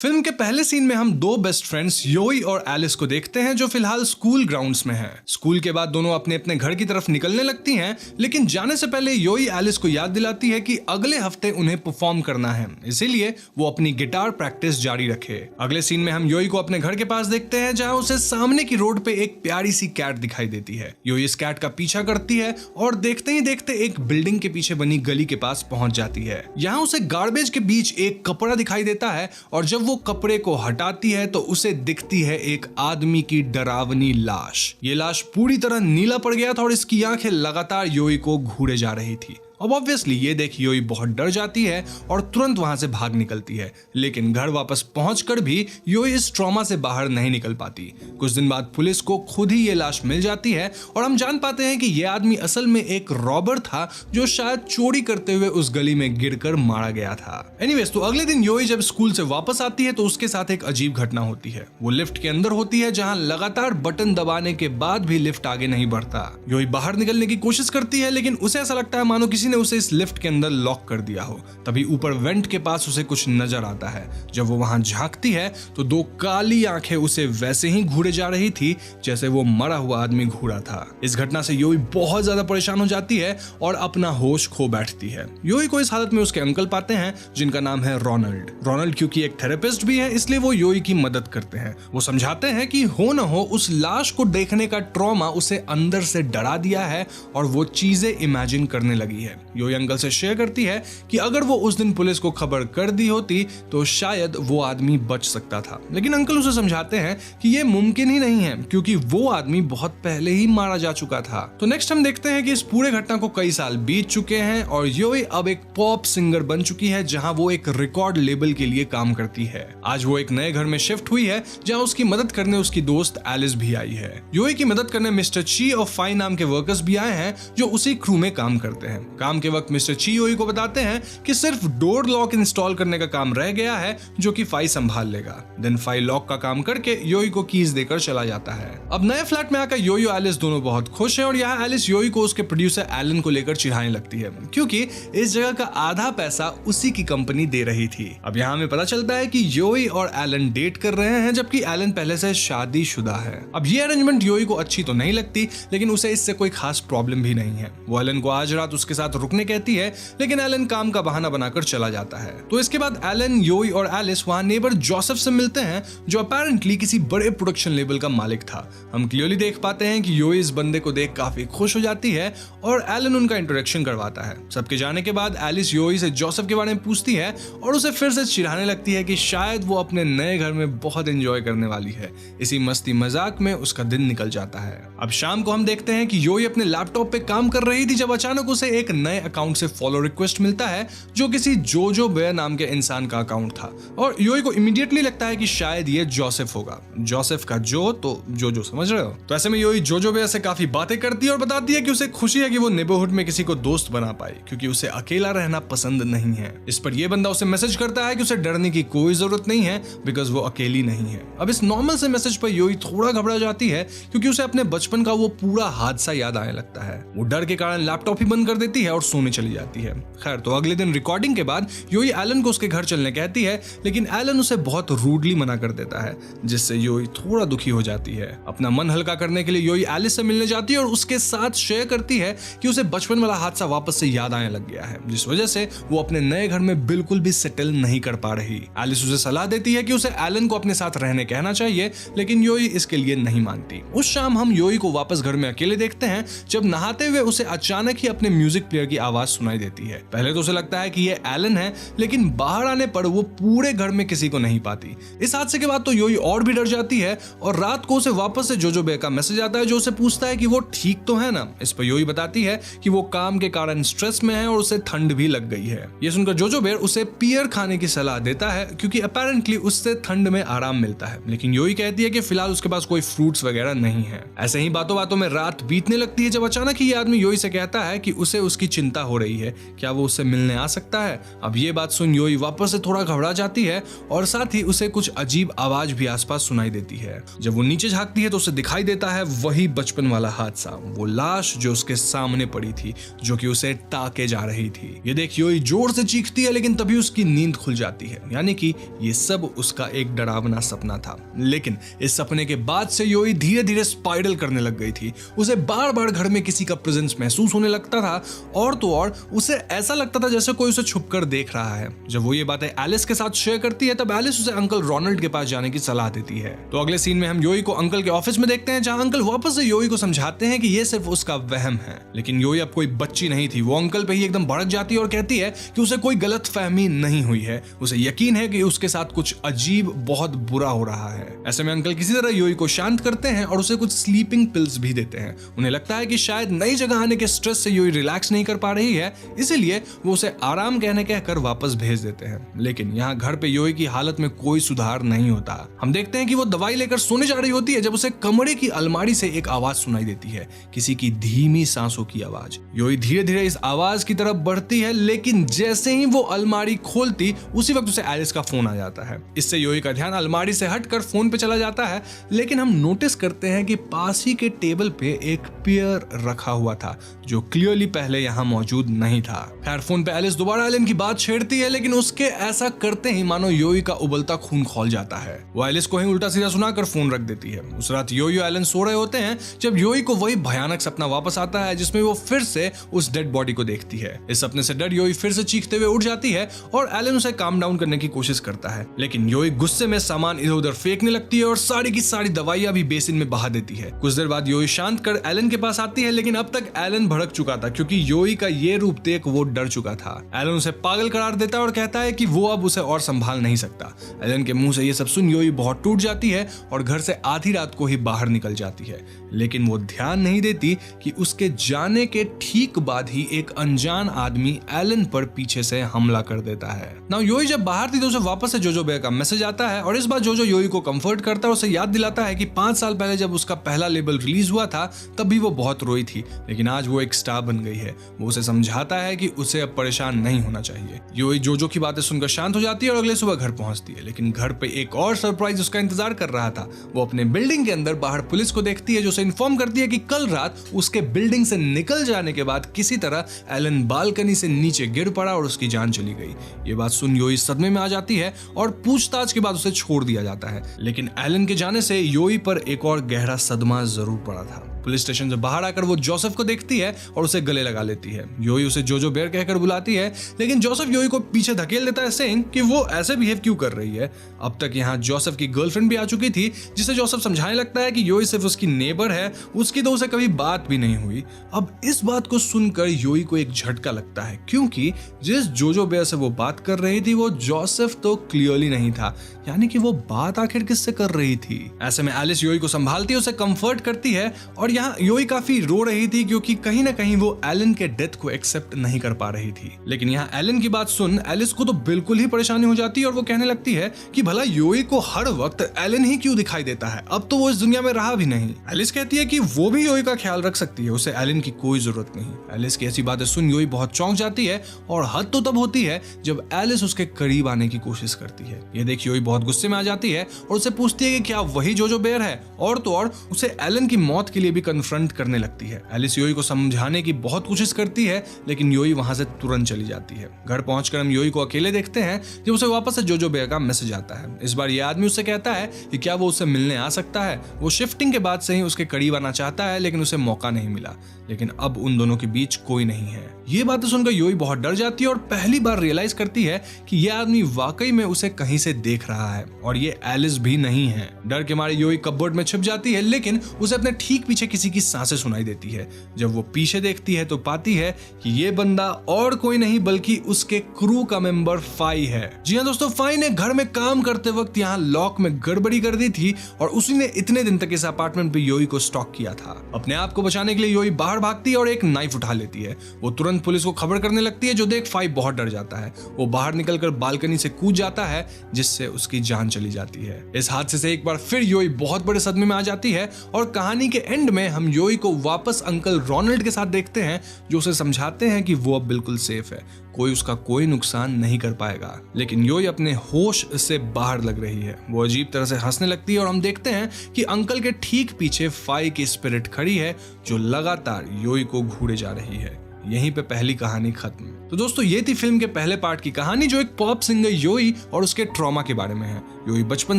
फिल्म के पहले सीन में हम दो बेस्ट फ्रेंड्स योई और एलिस को देखते हैं जो फिलहाल स्कूल ग्राउंड्स में हैं। स्कूल के बाद दोनों अपने अपने घर की तरफ निकलने लगती हैं, लेकिन जाने से पहले योई एलिस को याद दिलाती है कि अगले हफ्ते उन्हें परफॉर्म करना है, इसीलिए वो अपनी गिटार प्रैक्टिस जारी रखे। अगले सीन में हम योई को अपने घर के पास देखते हैं जहां उसे सामने की रोड पे एक प्यारी सी कैट दिखाई देती है। योई इस कैट का पीछा करती है और देखते ही देखते एक बिल्डिंग के पीछे बनी गली के पास पहुंच जाती है। यहाँ उसे गार्बेज के बीच एक कपड़ा दिखाई देता है और जब वो कपड़े को हटाती है तो उसे दिखती है एक आदमी की डरावनी लाश। ये लाश पूरी तरह नीला पड़ गया था और इसकी आंखें लगातार योई को घूरे जा रही थी। अब ऑब्वियसली ये देख योई बहुत डर जाती है और तुरंत वहां से भाग निकलती है, लेकिन घर वापस पहुंचकर भी योई इस ट्रॉमा से बाहर नहीं निकल पाती। कुछ दिन बाद पुलिस को खुद ही ये लाश मिल जाती है और हम जान पाते हैं कि ये आदमी असल में एक रॉबर था जो शायद चोरी करते हुए उस गली में गिरकर मारा गया था। एनीवेज, तो अगले दिन योई जब स्कूल से वापस आती है तो उसके साथ एक अजीब घटना होती है। वो लिफ्ट के अंदर होती है जहां लगातार बटन दबाने के बाद भी लिफ्ट आगे नहीं बढ़ता। योई बाहर निकलने की कोशिश करती है, लेकिन उसे ऐसा लगता है मानो किसी ने उसे इस लिफ्ट के अंदर लॉक कर दिया हो। तभी ऊपर वेंट के पास उसे कुछ नजर आता है। जब वो वहां झांकती है तो दो काली आंखें उसे वैसे ही घूरे जा रही थी जैसे वो मरा हुआ आदमी घूरा था। इस घटना से योई बहुत ज्यादा परेशान हो जाती है और अपना होश खो बैठती है। योई को इस हालत में उसके अंकल पाते हैं जिनका नाम है रोनाल्ड। रोनाल्ड क्योंकि एक थेरेपिस्ट भी है इसलिए वो योई की मदद करते हैं। वो समझाते हैं कि हो न हो उस लाश को देखने का ट्रॉमा उसे अंदर से डरा दिया है और वो चीजें इमेजिन करने लगी है। योई अंकल से शेयर करती है कि अगर वो उस दिन पुलिस को खबर कर दी होती तो शायद वो आदमी बच सकता था, लेकिन अंकल उसे समझाते हैं कि ये मुमकिन ही नहीं है क्योंकि वो आदमी बहुत पहले ही मारा जा चुका था। तो नेक्स्ट हम देखते हैं कि इस पूरे घटना को कई साल बीत चुके हैं और योई अब एक पॉप सिंगर बन चुकी है जहां वो एक रिकॉर्ड लेबल के लिए काम करती है। आज वो एक नए घर में शिफ्ट हुई है जहां उसकी मदद करने उसकी दोस्त एलिस भी आई है। योई की मदद करने मिस्टर ची और फाई नाम के वर्कर्स भी आए हैं जो उसी क्रू में काम करते हैं। काम के वक्त मिस्टर ची योई को बताते हैं कि सिर्फ डोर लॉक इंस्टॉल करने का काम रह गया है जो कि फाई संभाल लेगा। देन फाई लॉक का काम करके योई को कीज देकर चला जाता है। अब नए फ्लैट में आकर योई और एलिस दोनों बहुत खुश हैं और यहाँ एलिस योई को उसके प्रोड्यूसर एलन को लेकर चिढ़ाने लगती है क्योंकि इस जगह का आधा पैसा उसी की कंपनी दे रही थी। अब यहाँ हमें पता चलता है कि योई और एलन डेट कर रहे हैं जबकि एलन पहले से शादीशुदा है। अब ये अरेंजमेंट योई को अच्छी तो नहीं लगती, लेकिन उसे इससे कोई खास प्रॉब्लम भी नहीं है। वो एलन को आज रात उसके साथ रुकने कहती है, लेकिन एलन काम का बहाना बनाकर चला जाता है। तो इसके बाद एलन, योई और एलिस वहां नेबर जोसेफ से मिलते हैं जो अपेरेंटली किसी बड़े प्रोडक्शन लेबल का मालिक था। हम क्लियरली देख पाते हैं कि योई इस बंदे को देख काफी खुश हो जाती है और एलन उनका इंट्रोडक्शन करवाता है। सबके जाने के बाद एलिस योई से जोसेफ के बारे में पूछती है और उसे फिर से चिढ़ाने लगती है कि शायद वो अपने नए घर में बहुत एंजॉय करने वाली है। इसी मस्ती मजाक में उसका दिन निकल जाता है। अब शाम को हम देखते हैं कि योई अपने लैपटॉप पे काम कर रही थी जब अचानक उसे एक नए अकाउंट से फॉलो रिक्वेस्ट मिलता है जो किसी जोजो बेयर नाम के इंसान का अकाउंट था और योई को इमीडिएटली लगता है कि शायद ये जोसेफ होगा। जोसेफ का जो तो जो समझ रहे हो। तो ऐसे में योई जोजो बेयर से काफी बातें करती है और बताती है कि उसे खुशी है कि वो नेबरहुड में किसी को दोस्त बना पाई क्योंकि उसे अकेला रहना पसंद नहीं है। इस पर यह बंदा उसे मैसेज करता है कि उसे डरने की कोई जरूरत नहीं है बिकॉज वो अकेली नहीं है। अब इस नॉर्मल से मैसेज पर योई थोड़ा घबरा जाती है क्योंकि उसे अपने बचपन का वो पूरा हादसा याद आने लगता है। वो डर के कारण लैपटॉप ही बंद कर देती है और सोने चली जाती है। खैर, तो अगले दिन रिकॉर्डिंग के बाद योई एलन को उसके घर चलने कहती है, लेकिन एलन उसे बहुत रूडली मना कर देता है जिससे योई थोड़ा दुखी हो जाती है। अपना मन हल्का करने के लिए योई एलिस से मिलने जाती है और उसके साथ शेयर करती है कि उसे बचपन वाला हादसा वापस से याद आने लग गया है जिस वजह से वो अपने नए घर में बिल्कुल भी सेटल नहीं कर पा रही। एलिस उसे सलाह देती है कि उसे एलन को अपने साथ रहने कहना चाहिए, लेकिन योई इसके लिए नहीं मानती। उस शाम हम योई को वापस घर में अकेले देखते हैं जब नहाते हुए उसे अचानक ही अपने म्यूजिक प्लेयर बिहेवियर की आवाज सुनाई देती है। पहले तो उसे लगता है कि ये एलन है, लेकिन बाहर आने पर वो पूरे घर में किसी को नहीं पाती। इस हादसे के बाद तो योई और भी डर जाती है और रात को उसे वापस से जोजो बेयर का मैसेज आता है जो उसे पूछता है कि वो ठीक तो है ना। इस पर योई बताती है कि वो काम के कारण स्ट्रेस में है और उसे ठंड भी लग गई है। ये सुनकर जोजो बेयर उसे पियर खाने की सलाह देता है क्योंकि अपेरेंटली उससे ठंड में आराम मिलता है, लेकिन योई कहती है कि फिलहाल उसके पास कोई फ्रूट्स वगैरह नहीं है। ऐसे ही बातों बातों में रात बीतने लगती है जब अचानक ही ये आदमी योई से कहता है कि उसे उसकी चिंता हो रही है, क्या वो उससे मिलने आ सकता है। अब ये बात सुन योई वापस से थोड़ा घबरा जाती है और साथ ही उसे कुछ अजीब आवाज भी आसपास सुनाई देती है। जब वो नीचे झांकती है तो उसे दिखाई देता है वही बचपन वाला हादसा, वो लाश जो उसके सामने पड़ी थी, जो कि उसे ताके जा रही थी। ये देख योई जोर से चीखती है, लेकिन तभी उसकी नींद खुल जाती है, यानी कि ये सब उसका एक डरावना सपना था। लेकिन इस सपने के बाद से योई धीरे धीरे स्पाइरल करने लग गई थी। उसे बार बार घर में किसी का प्रेजेंस महसूस होने लगता था और तो और उसे ऐसा लगता था जैसे कोई उसे छुपकर देख रहा है। जब वो ये बातें एलिस के साथ शेयर करती है तब एलिस उसे अंकल रोनाल्ड के पास जाने की सलाह देती है। तो अगले सीन में हम योई को अंकल के ऑफिस में देखते हैं जहां अंकल वापस से योई को समझाते हैं कि ये सिर्फ उसका वहम है। लेकिन योई अब कोई बच्ची नहीं थी, वो अंकल पे ही एकदम भड़क जाती है और कहती है कि उसे कोई गलत फहमी नहीं हुई है, उसे यकीन है कि उसके साथ कुछ अजीब बहुत बुरा हो रहा है। ऐसे में अंकल किसी तरह योई को शांत करते हैं और उसे कुछ स्लीपिंग पिल्स भी देते हैं। उन्हें लगता है कि शायद नई जगह आने के स्ट्रेस से योई रिलैक्स नहीं कर पा रही है, इसीलिए वो उसे आराम कहकर वापस भेज देते हैं। लेकिन यहाँ घर पे योई की हालत में कोई सुधार नहीं होता। हम देखते हैं कि वो दवाई लेकर सोने जा रही होती है जब उसे कमरे की अलमारी से एक आवाज सुनाई देती है, किसी की धीमी सांसों की आवाज। योई धीरे धीरे इस आवाज की तरफ बढ़ती है, लेकिन जैसे ही वो अलमारी खोलती उसी वक्त उसे एलिस का फोन आ जाता है। इससे योई का ध्यान अलमारी से हटकर फोन पे चला जाता है, लेकिन हम नोटिस करते हैं कि पास ही के टेबल पे एक पेयर रखा हुआ था जो क्लियरली पहले यहाँ मौजूद नहीं था। खैर फोन पे एलिस दोबारा एलन की बात छेड़ती है, लेकिन उसके ऐसा करते ही मानो योई का उबलता खून खौल जाता है। वो एलिस को ही उल्टा सीधा सुनाकर फोन रख देती है। उस रात योई और एलन सो रहे होते हैं जब योई को वही भयानक सपना वापस आता है जिसमें वो फिर से उस डेड बॉडी को देखती है। इस सपने से डर योई फिर से चीखते हुए उठ जाती है और एलन उसे काम डाउन करने की कोशिश करता है, लेकिन योई गुस्से में सामान इधर उधर फेंकने लगती है और सारी की सारी दवाइयां भी बेसिन में बहा देती है। कुछ देर बाद योई शांत कर एलन के पास आती है, लेकिन अब तक एलन भड़क चुका था क्योंकि योई का ये रूप देख वो डर चुका था। एलन उसे पागल करार देता है और कहता है कि वो अब उसे और संभाल नहीं सकता। एलन के मुंह से ये सब सुन योई बहुत टूट जाती है और घर से आधी रात को ही बाहर निकल जाती है, लेकिन वो ध्यान नहीं देती कि उसके जाने के ठीक बाद ही एक अनजान आदमी एलन पर पीछे से हमला कर देता है। नाउ योई जब बाहर थी तो उसे वापस से जोजो बेयर का मैसेज आता है और इस बार जोजो योई को कंफर्ट करता है और उसे याद दिलाता है कि 5 साल पहले जब उसका पहला लेबल रिलीज हुआ था तब भी वो बहुत रोई थी, लेकिन आज वो एक स्टार बन गई है। वो उसे समझाता है कि उसे अब परेशान नहीं होना चाहिए। योई जोजो की बातें सुनकर शांत हो जाती है और अगले सुबह घर पहुंचती है, लेकिन घर पे एक और सरप्राइज उसका इंतजार कर रहा था। वो अपने बिल्डिंग के अंदर बाहर पुलिस को देखती है जो उसे इन्फॉर्म करती है कि कल रात उसके बिल्डिंग से निकल जाने के बाद किसी तरह एलन बालकनी से नीचे गिर पड़ा और उसकी जान चली गई। ये बात सुन योई सदमे में आ जाती है और पूछताछ के बाद उसे छोड़ दिया जाता है, लेकिन एलन के जाने से योई पर एक और गहरा सदमा जरूर पड़ा था। पुलिस स्टेशन से बाहर आकर वो जोसेफ को देखती है और उसे गले लगा लेती है। योई उसे जोजो बेयर कहकर बुलाती है, लेकिन जोसेफ योई को पीछे धकेल देता है सेइंग कि वो ऐसे बिहेव क्यों कर रही है। अब तक यहाँ जोसेफ की गर्लफ्रेंड भी आ चुकी थी जिसे जोसेफ समझाने लगता है कि योई सिर्फ उसकी नेबर है, उसकी तो उसे कभी बात भी नहीं हुई। अब इस बात को सुनकर योई को एक झटका लगता है क्योंकि जिस जोजो बेयर से वो बात कर रही थी वो जोसेफ तो क्लियरली नहीं था, यानी कि वो बात आखिर किससे कर रही थी। ऐसे में एलिस योई को संभालती है, उसे कंफर्ट करती है और यहाँ योई काफी रो रही थी क्योंकि कहीं ना कहीं वो एलन के डेथ को एक्सेप्ट नहीं कर पा रही थी। लेकिन यहाँ एलन की बात सुन एलिस को तो बिल्कुल ही परेशानी हो जाती है और वो कहने लगती है कि भला योई को हर वक्त एलन ही क्यों दिखाई देता है, अब तो वो इस दुनिया में रहा भी नहीं। एलिस कहती है कि वो भी योई का ख्याल रख सकती है, उसे एलन की कोई जरूरत नहीं। एलिस की ऐसी बातें सुन योई बहुत चौंक जाती है और हद तो तब होती है जब एलिस उसके करीब आने की कोशिश करती है। ये देख योई बहुत गुस्से में आ जाती है और उससे पूछती है कि क्या वही जोजो बेयर है, और तो और उसे एलन की मौत के लिए भी कन्फ्रंट करने लगती है। एलिस योई को समझाने की बहुत कोशिश करती है, लेकिन योई वहां से तुरंत चली जाती है। घर पहुंचकर हम योई को अकेले देखते हैं जब उसे वापस से जोजो बेयर का मैसेज आता है। इस बार ये आदमी उससे कहता है कि क्या वो उससे मिलने आ सकता है। वो शिफ्टिंग के बाद से ही उसके करीब आना चाहता है, लेकिन उसे मौका नहीं मिला। लेकिन अब उन दोनों के बीच कोई नहीं है। ये बातें सुनकर योई बहुत डर जाती है और पहली बार रियलाइज करती है कि यह आदमी वाकई में उसे कहीं से देख रहा है और ये एलिस भी नहीं है। डर के मारे योई कपबोर्ड में छिप जाती है, लेकिन उसे अपने ठीक पीछे पीछे किसी की सांसें सुनाई देती है। जब वो पीछे देखती है तो पाती है कि ये बंदा और कोई नहीं बल्कि उसके क्रू का मेंबर फाई है। जी हाँ दोस्तों, फाई ने घर में काम करते वक्त यहाँ लॉक में गड़बड़ी कर दी थी और उसी ने इतने दिन तक इस अपार्टमेंट पे योई को स्टॉक किया था। अपने आप को बचाने के लिए योई बाहर भागती है और एक नाइफ उठा लेती है। वो तुरंत पुलिस को खबर करने लगती है, जो देख फाई बहुत डर जाता है। वो बाहर निकलकर बालकनी से कूद जाता है, जिससे उसकी जान चली जाती है। इस हादसे से एक बार फिर योई बहुत बड़े सदमे में आ जाती है और कहानी के एंड में हम योई को वापस अंकल रोनाल्ड के साथ देखते हैं, जो उसे समझाते हैं कि वो अब बिल्कुल सेफ है, कोई उसका कोई नुकसान नहीं कर पाएगा। लेकिन योई अपने होश से बाहर लग रही है। वो अजीब तरह से हंसने लगती है और हम देखते हैं कि अंकल के ठीक पीछे फाई की स्पिरिट खड़ी है, जो लगातार योई को घूरे जा रही है। यहीं पे पहली कहानी खत्म। तो दोस्तों, ये थी फिल्म के पहले पार्ट की कहानी, जो एक पॉप सिंगर योई और उसके ट्रॉमा के बारे में है। योई बचपन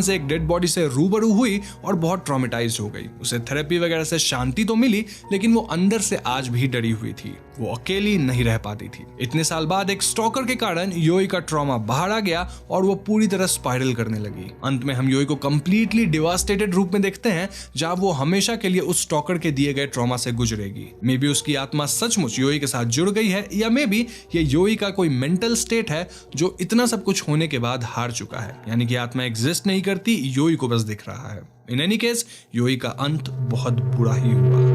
से एक डेड बॉडी से रूबरू हुई और बहुत ट्रॉमेटाइज हो गई। उसे थेरेपी वगैरह से शांति तो मिली, लेकिन वो अंदर से आज भी डरी हुई थी। वो अकेली नहीं रह पाती थी। इतने साल बाद एक स्टॉकर के कारण योई का ट्रॉमा बाहर आ गया और वो पूरी तरह स्पाइरल करने लगी। अंत में हम योई को कंप्लीटली डिवास्टेटेड रूप में देखते हैं, जहां वो हमेशा के लिए उस स्टॉकर के दिए गए ट्रॉमा से गुजरेगी। मे बी उसकी आत्मा सचमुच योई के साथ जुड़ गई है, या मे बी ये योई का कोई मेंटल स्टेट है जो इतना सब कुछ होने के बाद हार चुका है। यानी कि आत्मा एग्जिस्ट नहीं करती, योई को बस दिख रहा है। इन एनी केस, योई का अंत बहुत बुरा ही हुआ।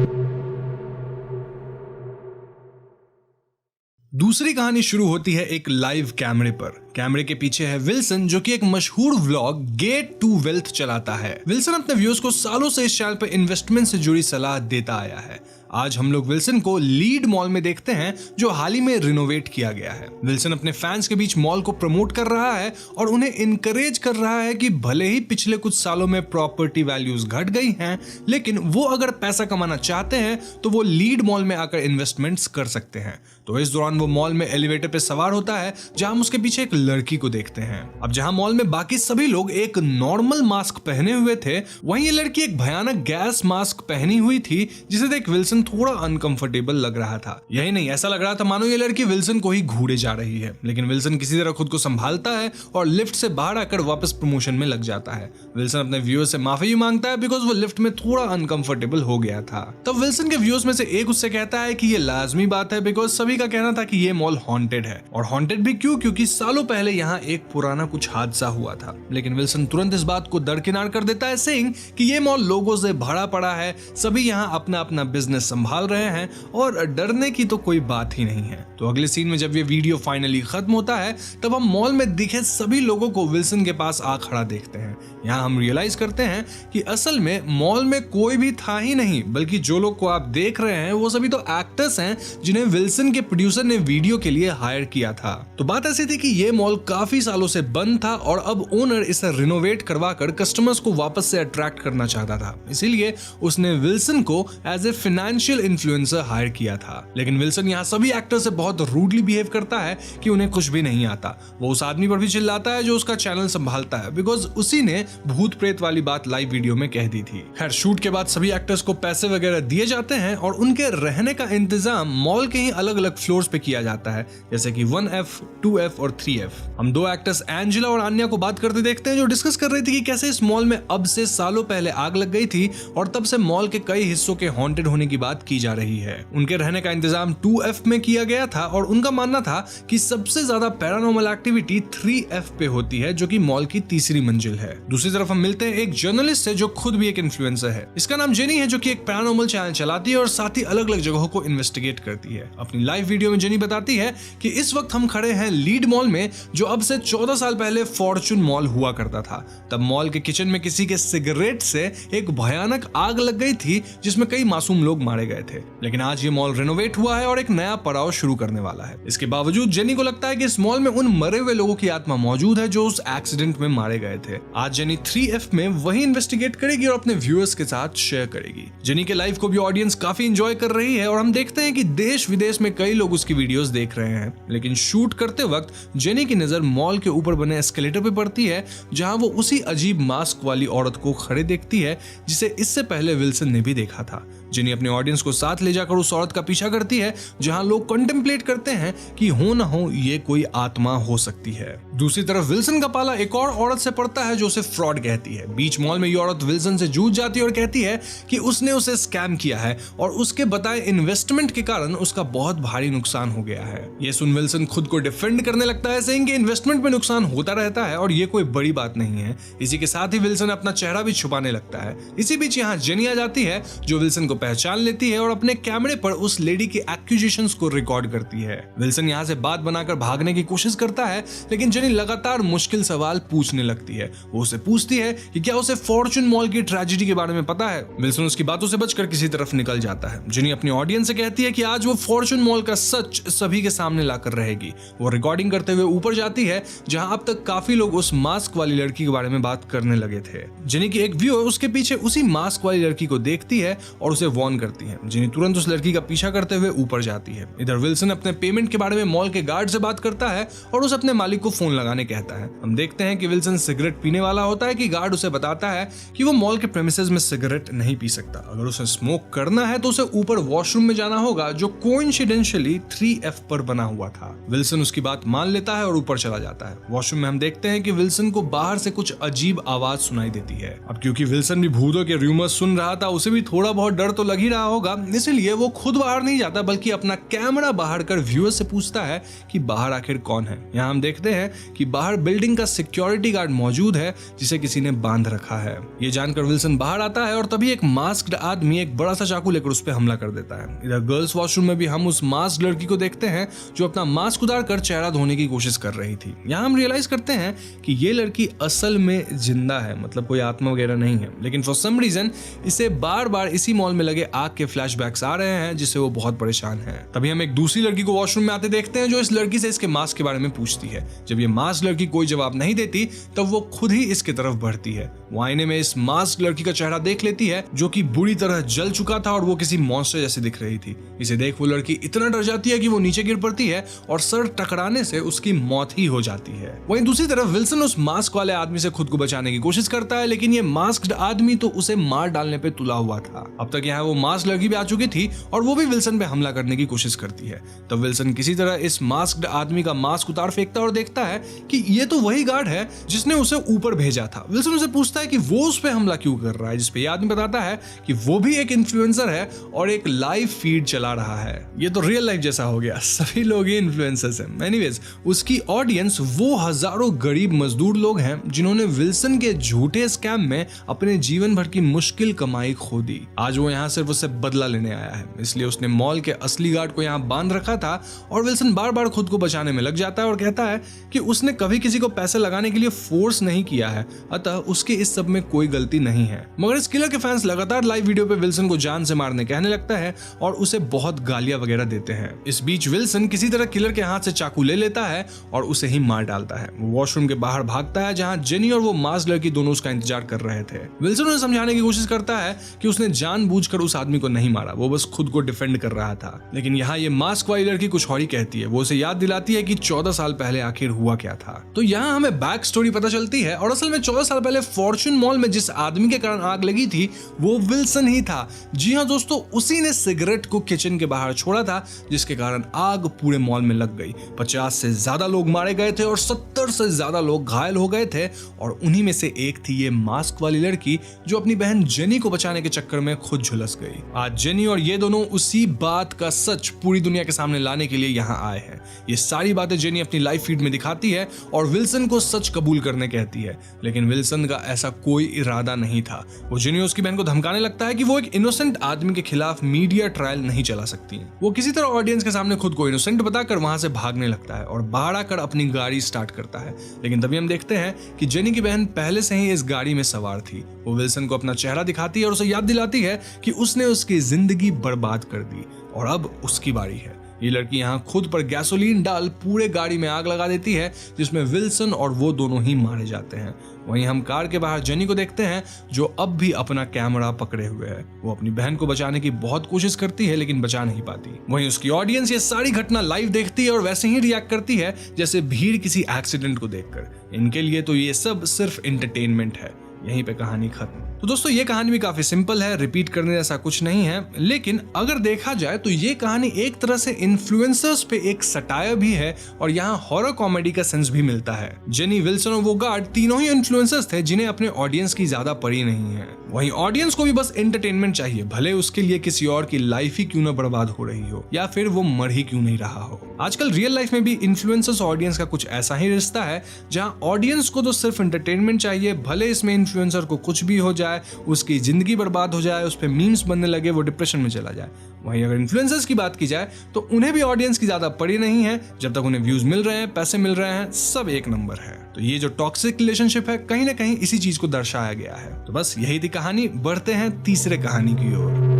दूसरी कहानी शुरू होती है एक लाइव कैमरे पर। कैमरे के पीछे है विल्सन, जो कि एक मशहूर व्लॉग गेट टू वेल्थ चलाता है। विल्सन अपने व्यूअर्स को सालों से इस चैनल पर इन्वेस्टमेंट से जुड़ी सलाह देता आया है। आज हम लोग विल्सन को लीड मॉल में देखते हैं, जो हाल ही में रिनोवेट किया गया है। विल्सन अपने फैंस के बीच मॉल को प्रमोट कर रहा है और उन्हें इनकरेज कर रहा है कि भले ही पिछले कुछ सालों में प्रॉपर्टी वैल्यूज घट गई हैं, लेकिन वो अगर पैसा कमाना चाहते हैं तो वो लीड मॉल में आकर इन्वेस्टमेंट्स कर सकते हैं। तो इस दौरान वो मॉल में एलिवेटर पे सवार होता है, जहां हम उसके पीछे एक लड़की को देखते हैं। अब जहां मॉल में बाकी सभी लोग एक नॉर्मल मास्क पहने हुए थे, वहीं ये लड़की एक भयानक गैस मास्क पहनी हुई थी, जिसे देख विल्सन थोड़ा अनकंफर्टेबल लग रहा था। यही नहीं, ऐसा लग रहा था मानो ये लड़की विल्सन को ही घूरे जा रही है। लेकिन विल्सन किसी तरह खुद को संभालता है और लिफ्ट से बाहर आकर वापस प्रमोशन में लग जाता है। विल्सन अपने व्यूअर्स से माफी मांगता है, बिकॉज वो लिफ्ट में थोड़ा अनकंफर्टेबल हो गया था। तब विल्सन के व्यूअर्स में से एक उससे कहता है कि ये लाजमी बात है, बिकॉज सभी का कहना था कि ये मॉल हॉन्टेड है। और हॉन्टेड भी क्यों? क्योंकि सालों पहले यहाँ एक पुराना कुछ हादसा हुआ था। लेकिन विल्सन तुरंत इस बात को दरकिनार कर देता है, सेइंग कि ये मॉल लोगों से भरा पड़ा है, सभी यहाँ अपना अपना बिजनेस संभाल रहे हैं और डरने की तो कोई बात ही नहीं है। तो अगले सीन में जब ये वीडियो फाइनली खत्म होता है, तब हम मॉल में दिखे सभी लोगों को विल्सन के पास आ खड़ा देखते हैं। यहाँ हम रियलाइज करते हैं कि असल में मॉल में कोई भी था ही नहीं, बल्कि जो लोग को आप देख रहे हैं वो सभी तो एक्टर्स हैं, जिन्हें विल्सन के प्रोड्यूसर ने वीडियो के लिए हायर किया था। तो बात ऐसी थी कि ये मॉल काफी सालों से बंद था और अब ओनर इसे रिनोवेट करवाकर कस्टमर्स को वापस से अट्रैक्ट करना चाहता था। इसीलिए उसने विल्सन को as a financial influencer hire किया था। लेकिन विल्सन यहाँ सभी एक्टर से बहुत रूडली बिहेव करता है कि उन्हें कुछ भी नहीं आता। वो उस आदमी पर भी चिल्लाता है जो उसका चैनल संभालता है, बिकॉज उसी ने भूत प्रेत वाली बात लाइव वीडियो में कह दी थी। खैर, शूट के बाद सभी एक्टर्स को पैसे वगैरह दिए जाते हैं और उनके रहने का इंतजाम मॉल के ही अलग अलग फ्लोर्स पे किया जाता है, जैसे कि 1F, 2F और 3F। हम दो एक्टर्स एंजेला और आन्या को बात करते देखते हैं, जो डिस्कस कर रही थी कि कैसे इस मॉल में अब से सालों पहले आग लग गई थी और तब से मॉल के कई हिस्सों के हॉन्टेड होने की बात की जा रही है। उनके रहने का इंतजाम 2F में किया गया था और उनका मानना था कि सबसे ज्यादा पैरानॉर्मल एक्टिविटी 3F पे होती है, जो कि मॉल की तीसरी मंजिल है। दूसरी तरफ हम मिलते हैं एक जर्नलिस्ट से, जो खुद भी एक इन्फ्लुएंसर है। इसका नाम जेनी है, जो कि एक पैरानॉर्मल चैनल चलाती है और साथ ही अलग अलग जगहों को इन्वेस्टिगेट करती है। अपनी लाइव वीडियो में जेनी बताती है कि इस वक्त हम खड़े हैं लीड मॉल में, जो अब से 14 साल पहले फॉर्चून मॉल हुआ करता था। तब मॉल के किचन में किसी के सिगरेट से एक भयानक आग लग गई थी, जिसमें कई मासूम लोग मारे गए थे। लेकिन आज ये मॉल रेनोवेट हुआ है और एक नया पड़ाव शुरू करने वाला है। इसके बावजूद जेनी को लगता है कि इस मॉल में उन मरे हुए लोगों की आत्मा मौजूद है जो उस एक्सीडेंट में मारे गए थे। आज जेनी 3F में वही इन्वेस्टिगेट करेगी और अपने व्यूअर्स के साथ शेयर करेगी। जेनी के लाइव को भी ऑडियंस काफी एंजॉय कर रही है और हम देखते हैं कि देश विदेश में कई लोग उसकी वीडियोस देख रहे हैं। लेकिन शूट करते वक्त जेनी की नजर मॉल के ऊपर बने एस्केलेटर पे पड़ती है, जहां वो उसी अजीब मास्क वाली औरत को खड़े देखती है, जिसे इससे पहले विल्सन ने भी देखा था। जेनी अपने ऑडियंस को साथ ले जाकर उस औरत का पीछा करती है, जहां लोग कंटेम्पलेट स्पेकुलेट करते हैं कि हो ना हो ये कोई आत्मा हो सकती है। दूसरी तरफ विल्सन का पाला एक और औरत से पड़ता है जो उसे फ्रॉड कहती है। बीच मॉल में ये औरत विल्सन से जूझ जाती है और कहती है कि उसने उसे स्कैम किया है और उसके बताए इन्वेस्टमेंट के कारण उसका बहुत भारी नुकसान हो गया है। ये सुन विल्सन खुद को डिफेंड करने लगता है, सेइंग कि इन्वेस्टमेंट में नुकसान होता रहता है और ये कोई बड़ी बात नहीं है। इसी के साथ ही विल्सन अपना चेहरा भी छुपाने लगता है। इसी बीच यहाँ जेनी आ जाती है जो विल्सन को पहचान लेती है और अपने कैमरे पर उस लेडी के एक्यूजेशंस को रिकॉर्ड करती है। विल्सन यहाँ से बात बनाकर भागने की कोशिश करता है, लेकिन जेनी लगातार मुश्किल सवाल पूछने लगती है। वो उसे पूछती है कि क्या उसे फॉर्चून मॉल की ट्रेजेडी के बारे में पता है। विल्सन उसकी बातों से बचकर किसी तरफ निकल जाता है। जेनी अपनी ऑडियंस से कहती है कि आज वो फॉर्चून मॉल का सच सभी के सामने लाकर रहेगी। वो रिकॉर्डिंग करते हुए ऊपर जाती है जहां अब तक काफी लोग उस मास्क वाली लड़की के बारे में बात करने लगे थे। जेनी की एक व्यूअर उसके पीछे उसी मास्क वाली लड़की को देखती है और उसे वार्न करती है। जेनी तुरंत उस लड़की का पीछा करते हुए ऊपर जाती है। इधर विल्सन अपने पेमेंट के बारे में मॉल के गार्ड से बात करता है और उसे अपने मालिक को फोन लगाने कहता है। हम देखते हैं कि विल्सन सिगरेट पीने वाला होता है कि गार्ड उसे बताता है कि वो मॉल के प्रेमिसेस में सिगरेट नहीं पी सकता। अगर उसे स्मोक करना है तो उसे ऊपर वॉशरूम में जाना होगा जो कोइंसिडेंशियली 3F पर बना हुआ था। विल्सन उसकी बात मान लेता है और ऊपर चला जाता है। वॉशरूम में हम देखते हैं कि विल्सन को बाहर से कुछ अजीब आवाज सुनाई देती है। अब क्योंकि विल्सन भी भूतों के रूमर्स सुन रहा था, उसे भी थोड़ा बहुत डर तो लग ही रहा होगा, इसलिए वो खुद बाहर नहीं जाता बल्कि अपना कैमरा बाहर कर व्यूअर से पूछता है कि बाहर आखिर कौन है। यहाँ हम देखते हैं कि बाहर बिल्डिंग का सिक्योरिटी गार्ड मौजूद है जिसे किसी ने बांध रखा है। ये जानकर विल्सन बाहर आता है और तभी एक मास्क्ड आदमी एक बड़ा सा चाकू लेकर उस पर हमला कर देता है। इधर गर्ल्स वॉशरूम में भी हम उस मास्क लड़की को देखते हैं जो अपना मास्क उतार कर चेहरा धोने की कोशिश कर रही थी। यहाँ हम रियलाइज करते हैं कि ये लड़की असल में जिंदा है, मतलब कोई आत्मा वगैरह नहीं है, लेकिन फॉर सम रीजन इसे बार बार इसी मॉल में लगे आग के फ्लैशबैक्स आ रहे हैं जिससे वो बहुत परेशान है। तभी हम एक दूसरी लड़की को वॉशरूम में आते देखते हैं जो इस लड़की से इसके मास्क के बारे में पूछती है। जब ये मास्क लड़की कोई जवाब नहीं देती तब वो खुद ही इसके तरफ बढ़ती है। वो आईने में इस मास्क लड़की का चेहरा देख लेती है जो कि बुरी तरह जल चुका था और वो किसी मॉन्स्टर जैसे दिख रही थी। इसे देख वो लड़की इतना डर जाती है कि वो नीचे गिर पड़ती है और सर टकराने से उसकी मौत ही हो जाती है। वहीं दूसरी तरफ विल्सन उस मास्क वाले आदमी से खुद को बचाने की कोशिश करता है, लेकिन ये मास्क्ड आदमी तो उसे मार डालने पे तुला हुआ था। अब तक यहाँ वो मास्क लड़की भी आ चुकी थी और वो भी विल्सन पे हमला करने की कोशिश करती है। तब विल्सन किसी तरह इस मास्क्ड आदमी का मास्क उतार फेंकता है और देखता है कि ये तो वही गार्ड है जिसने उसे ऊपर भेजा था। विल्सन उसे पूछता है कि वो उस पे हमला क्यों कर रहा है, जिसपे ये आदमी बताता है कि वो भी एक इन्फ्लुएंसर है और एक लाइव फीड चला रहा है। ये तो रियल लाइफ जैसा हो गया, सभी लोग ही इन्फ्लुएंसर्स हैं। एनीवेज, उसकी ऑडियंस वो हजारों गरीब मजदूर लोग हैं जिन्होंने विल्सन के झूठे स्कैम में अपने जीवन भर की मुश्किल कमाई खो दी। आज वो यहाँ सिर्फ उससे बदला लेने आया है, इसलिए उसने मॉल के असली गार्ड को यहाँ बांध रखा था। और विल्सन बार बार खुद को बचाने में लग जाता है और कहता है कि उसने कभी किसी को पैसे लगाने के लिए फोर्स नहीं किया है, अतः उसके इस सब में कोई गलती नहीं है। मगर इस किलर के फैंस लगातार लाइव वीडियो पे विल्सन को जान से मारने कहने लगता है और उसे बहुत गालियां वगैरह देते हैं। इस बीच विल्सन किसी तरह किलर के हाथ से चाकू ले लेता है और उसे ही मार डालता है। वो वॉशरूम के बाहर भागता है जहां जेनी और वो मास्क लड़की दोनों उसका इंतजार कर रहे थे। विल्सन उन्हें समझाने की कोशिश करता है कि उसने जानबूझकर उस आदमी को नहीं मारा, वो बस खुद को डिफेंड कर रहा था। लेकिन यहाँ ये मास्क वाली लड़की कुछ और ही कहती है। वो उसे याद दिलाती है कि 14 साल पहले आखिर हुआ क्या था। तो यहाँ हमें बैक स्टोरी पता चलती है और असल में 14 साल पहले फॉर्चून मॉल में जिस आदमी के कारण आग लगी थी वो विल्सन ही था। जी हाँ दोस्तों, उसी ने सिगरेट को किचन के बाहर छोड़ा था जिसके कारण आग पूरे मॉल में लग गई। 50 से ज्यादा लोग मारे गए थे और 70 से ज्यादा लोग घायल हो गए थे और उन्हीं में से एक थी ये मास्क वाली लड़की जो अपनी बहन जेनी को बचाने के चक्कर में खुद झुलस गई। आज जेनी और ये दोनों उसी बात का सच पूरी दुनिया के सामने लाने के लिए यहाँ आए हैं। ये सारी बातें जेनी अपनी लाइव फीड में दिखाती है और विल्सन को सच कबूल करने कहती है, लेकिन विल्सन का ऐसा कोई इरादा नहीं था। वो जेनी और उसकी बहन को धमकाने लगता है कि वो एक इनोसेंट आदमी के खिलाफ मीडिया ट्रायल नहीं चला सकती। वो किसी तरह ऑडियंस के सामने खुद को इनोसेंट बताकर वहां से भागने लगता है और बाहर आकर अपनी गाड़ी स्टार्ट करता है। लेकिन तभी हम देखते हैं कि जेनी की बहन पहले से ही इस गाड़ी में सवार थी। वो विल्सन को अपना चेहरा दिखाती है और उसे याद दिलाती है कि उसने उसकी जिंदगी बर्बाद कर दी और अब उसकी बारी है। ये लड़की यहाँ खुद पर गैसोलीन डाल पूरे गाड़ी में आग लगा देती है जिसमें विल्सन और वो दोनों ही मारे जाते हैं। वहीं हम कार के बाहर जेनी को देखते हैं जो अब भी अपना कैमरा पकड़े हुए है। वो अपनी बहन को बचाने की बहुत कोशिश करती है लेकिन बचा नहीं पाती। वहीं उसकी ऑडियंस ये सारी घटना लाइव देखती है और वैसे ही रिएक्ट करती है जैसे भीड़ किसी एक्सीडेंट को देखकर। इनके लिए तो ये सब सिर्फ एंटरटेनमेंट है। यहीं पे कहानी खत्म। तो दोस्तों ये कहानी भी काफी सिंपल है, रिपीट करने जैसा कुछ नहीं है, लेकिन अगर देखा जाए तो ये कहानी एक तरह से इन्फ्लुएंसर्स पे एक सटायर भी है और यहाँ हॉरर कॉमेडी का सेंस भी मिलता है। जेनी, विल्सन और वो गार्ड तीनों ही इन्फ्लुएंसर्स थे जिन्हें अपने ऑडियंस की ज्यादा पड़ी नहीं है। वहीं ऑडियंस को भी बस एंटरटेनमेंट चाहिए, भले उसके लिए किसी और की लाइफ ही क्यों ना बर्बाद हो रही हो या फिर वो मर ही क्यों नहीं रहा हो। आजकल रियल लाइफ में भी इन्फ्लुएंसर्स ऑडियंस का कुछ ऐसा ही रिश्ता है जहां ऑडियंस को तो सिर्फ एंटरटेनमेंट चाहिए, भले इसमें इन्फ्लुएंसर को कुछ भी हो जाए, उसकी जिंदगी बर्बाद हो जाए, उस पर मीम्स बनने लगे, वो डिप्रेशन में चला जाए। वहीं अगर इन्फ्लुएंसर्स की बात की जाए तो उन्हें भी ऑडियंस की ज्यादा पड़ी नहीं है, जब तक उन्हें व्यूज मिल रहे हैं, पैसे मिल रहे हैं, सब एक नंबर है। तो ये जो टॉक्सिक रिलेशनशिप है कहीं ना कहीं इसी चीज को दर्शाया गया है। तो बस यही थी कहानी, बढ़ते हैं तीसरे कहानी की ओर।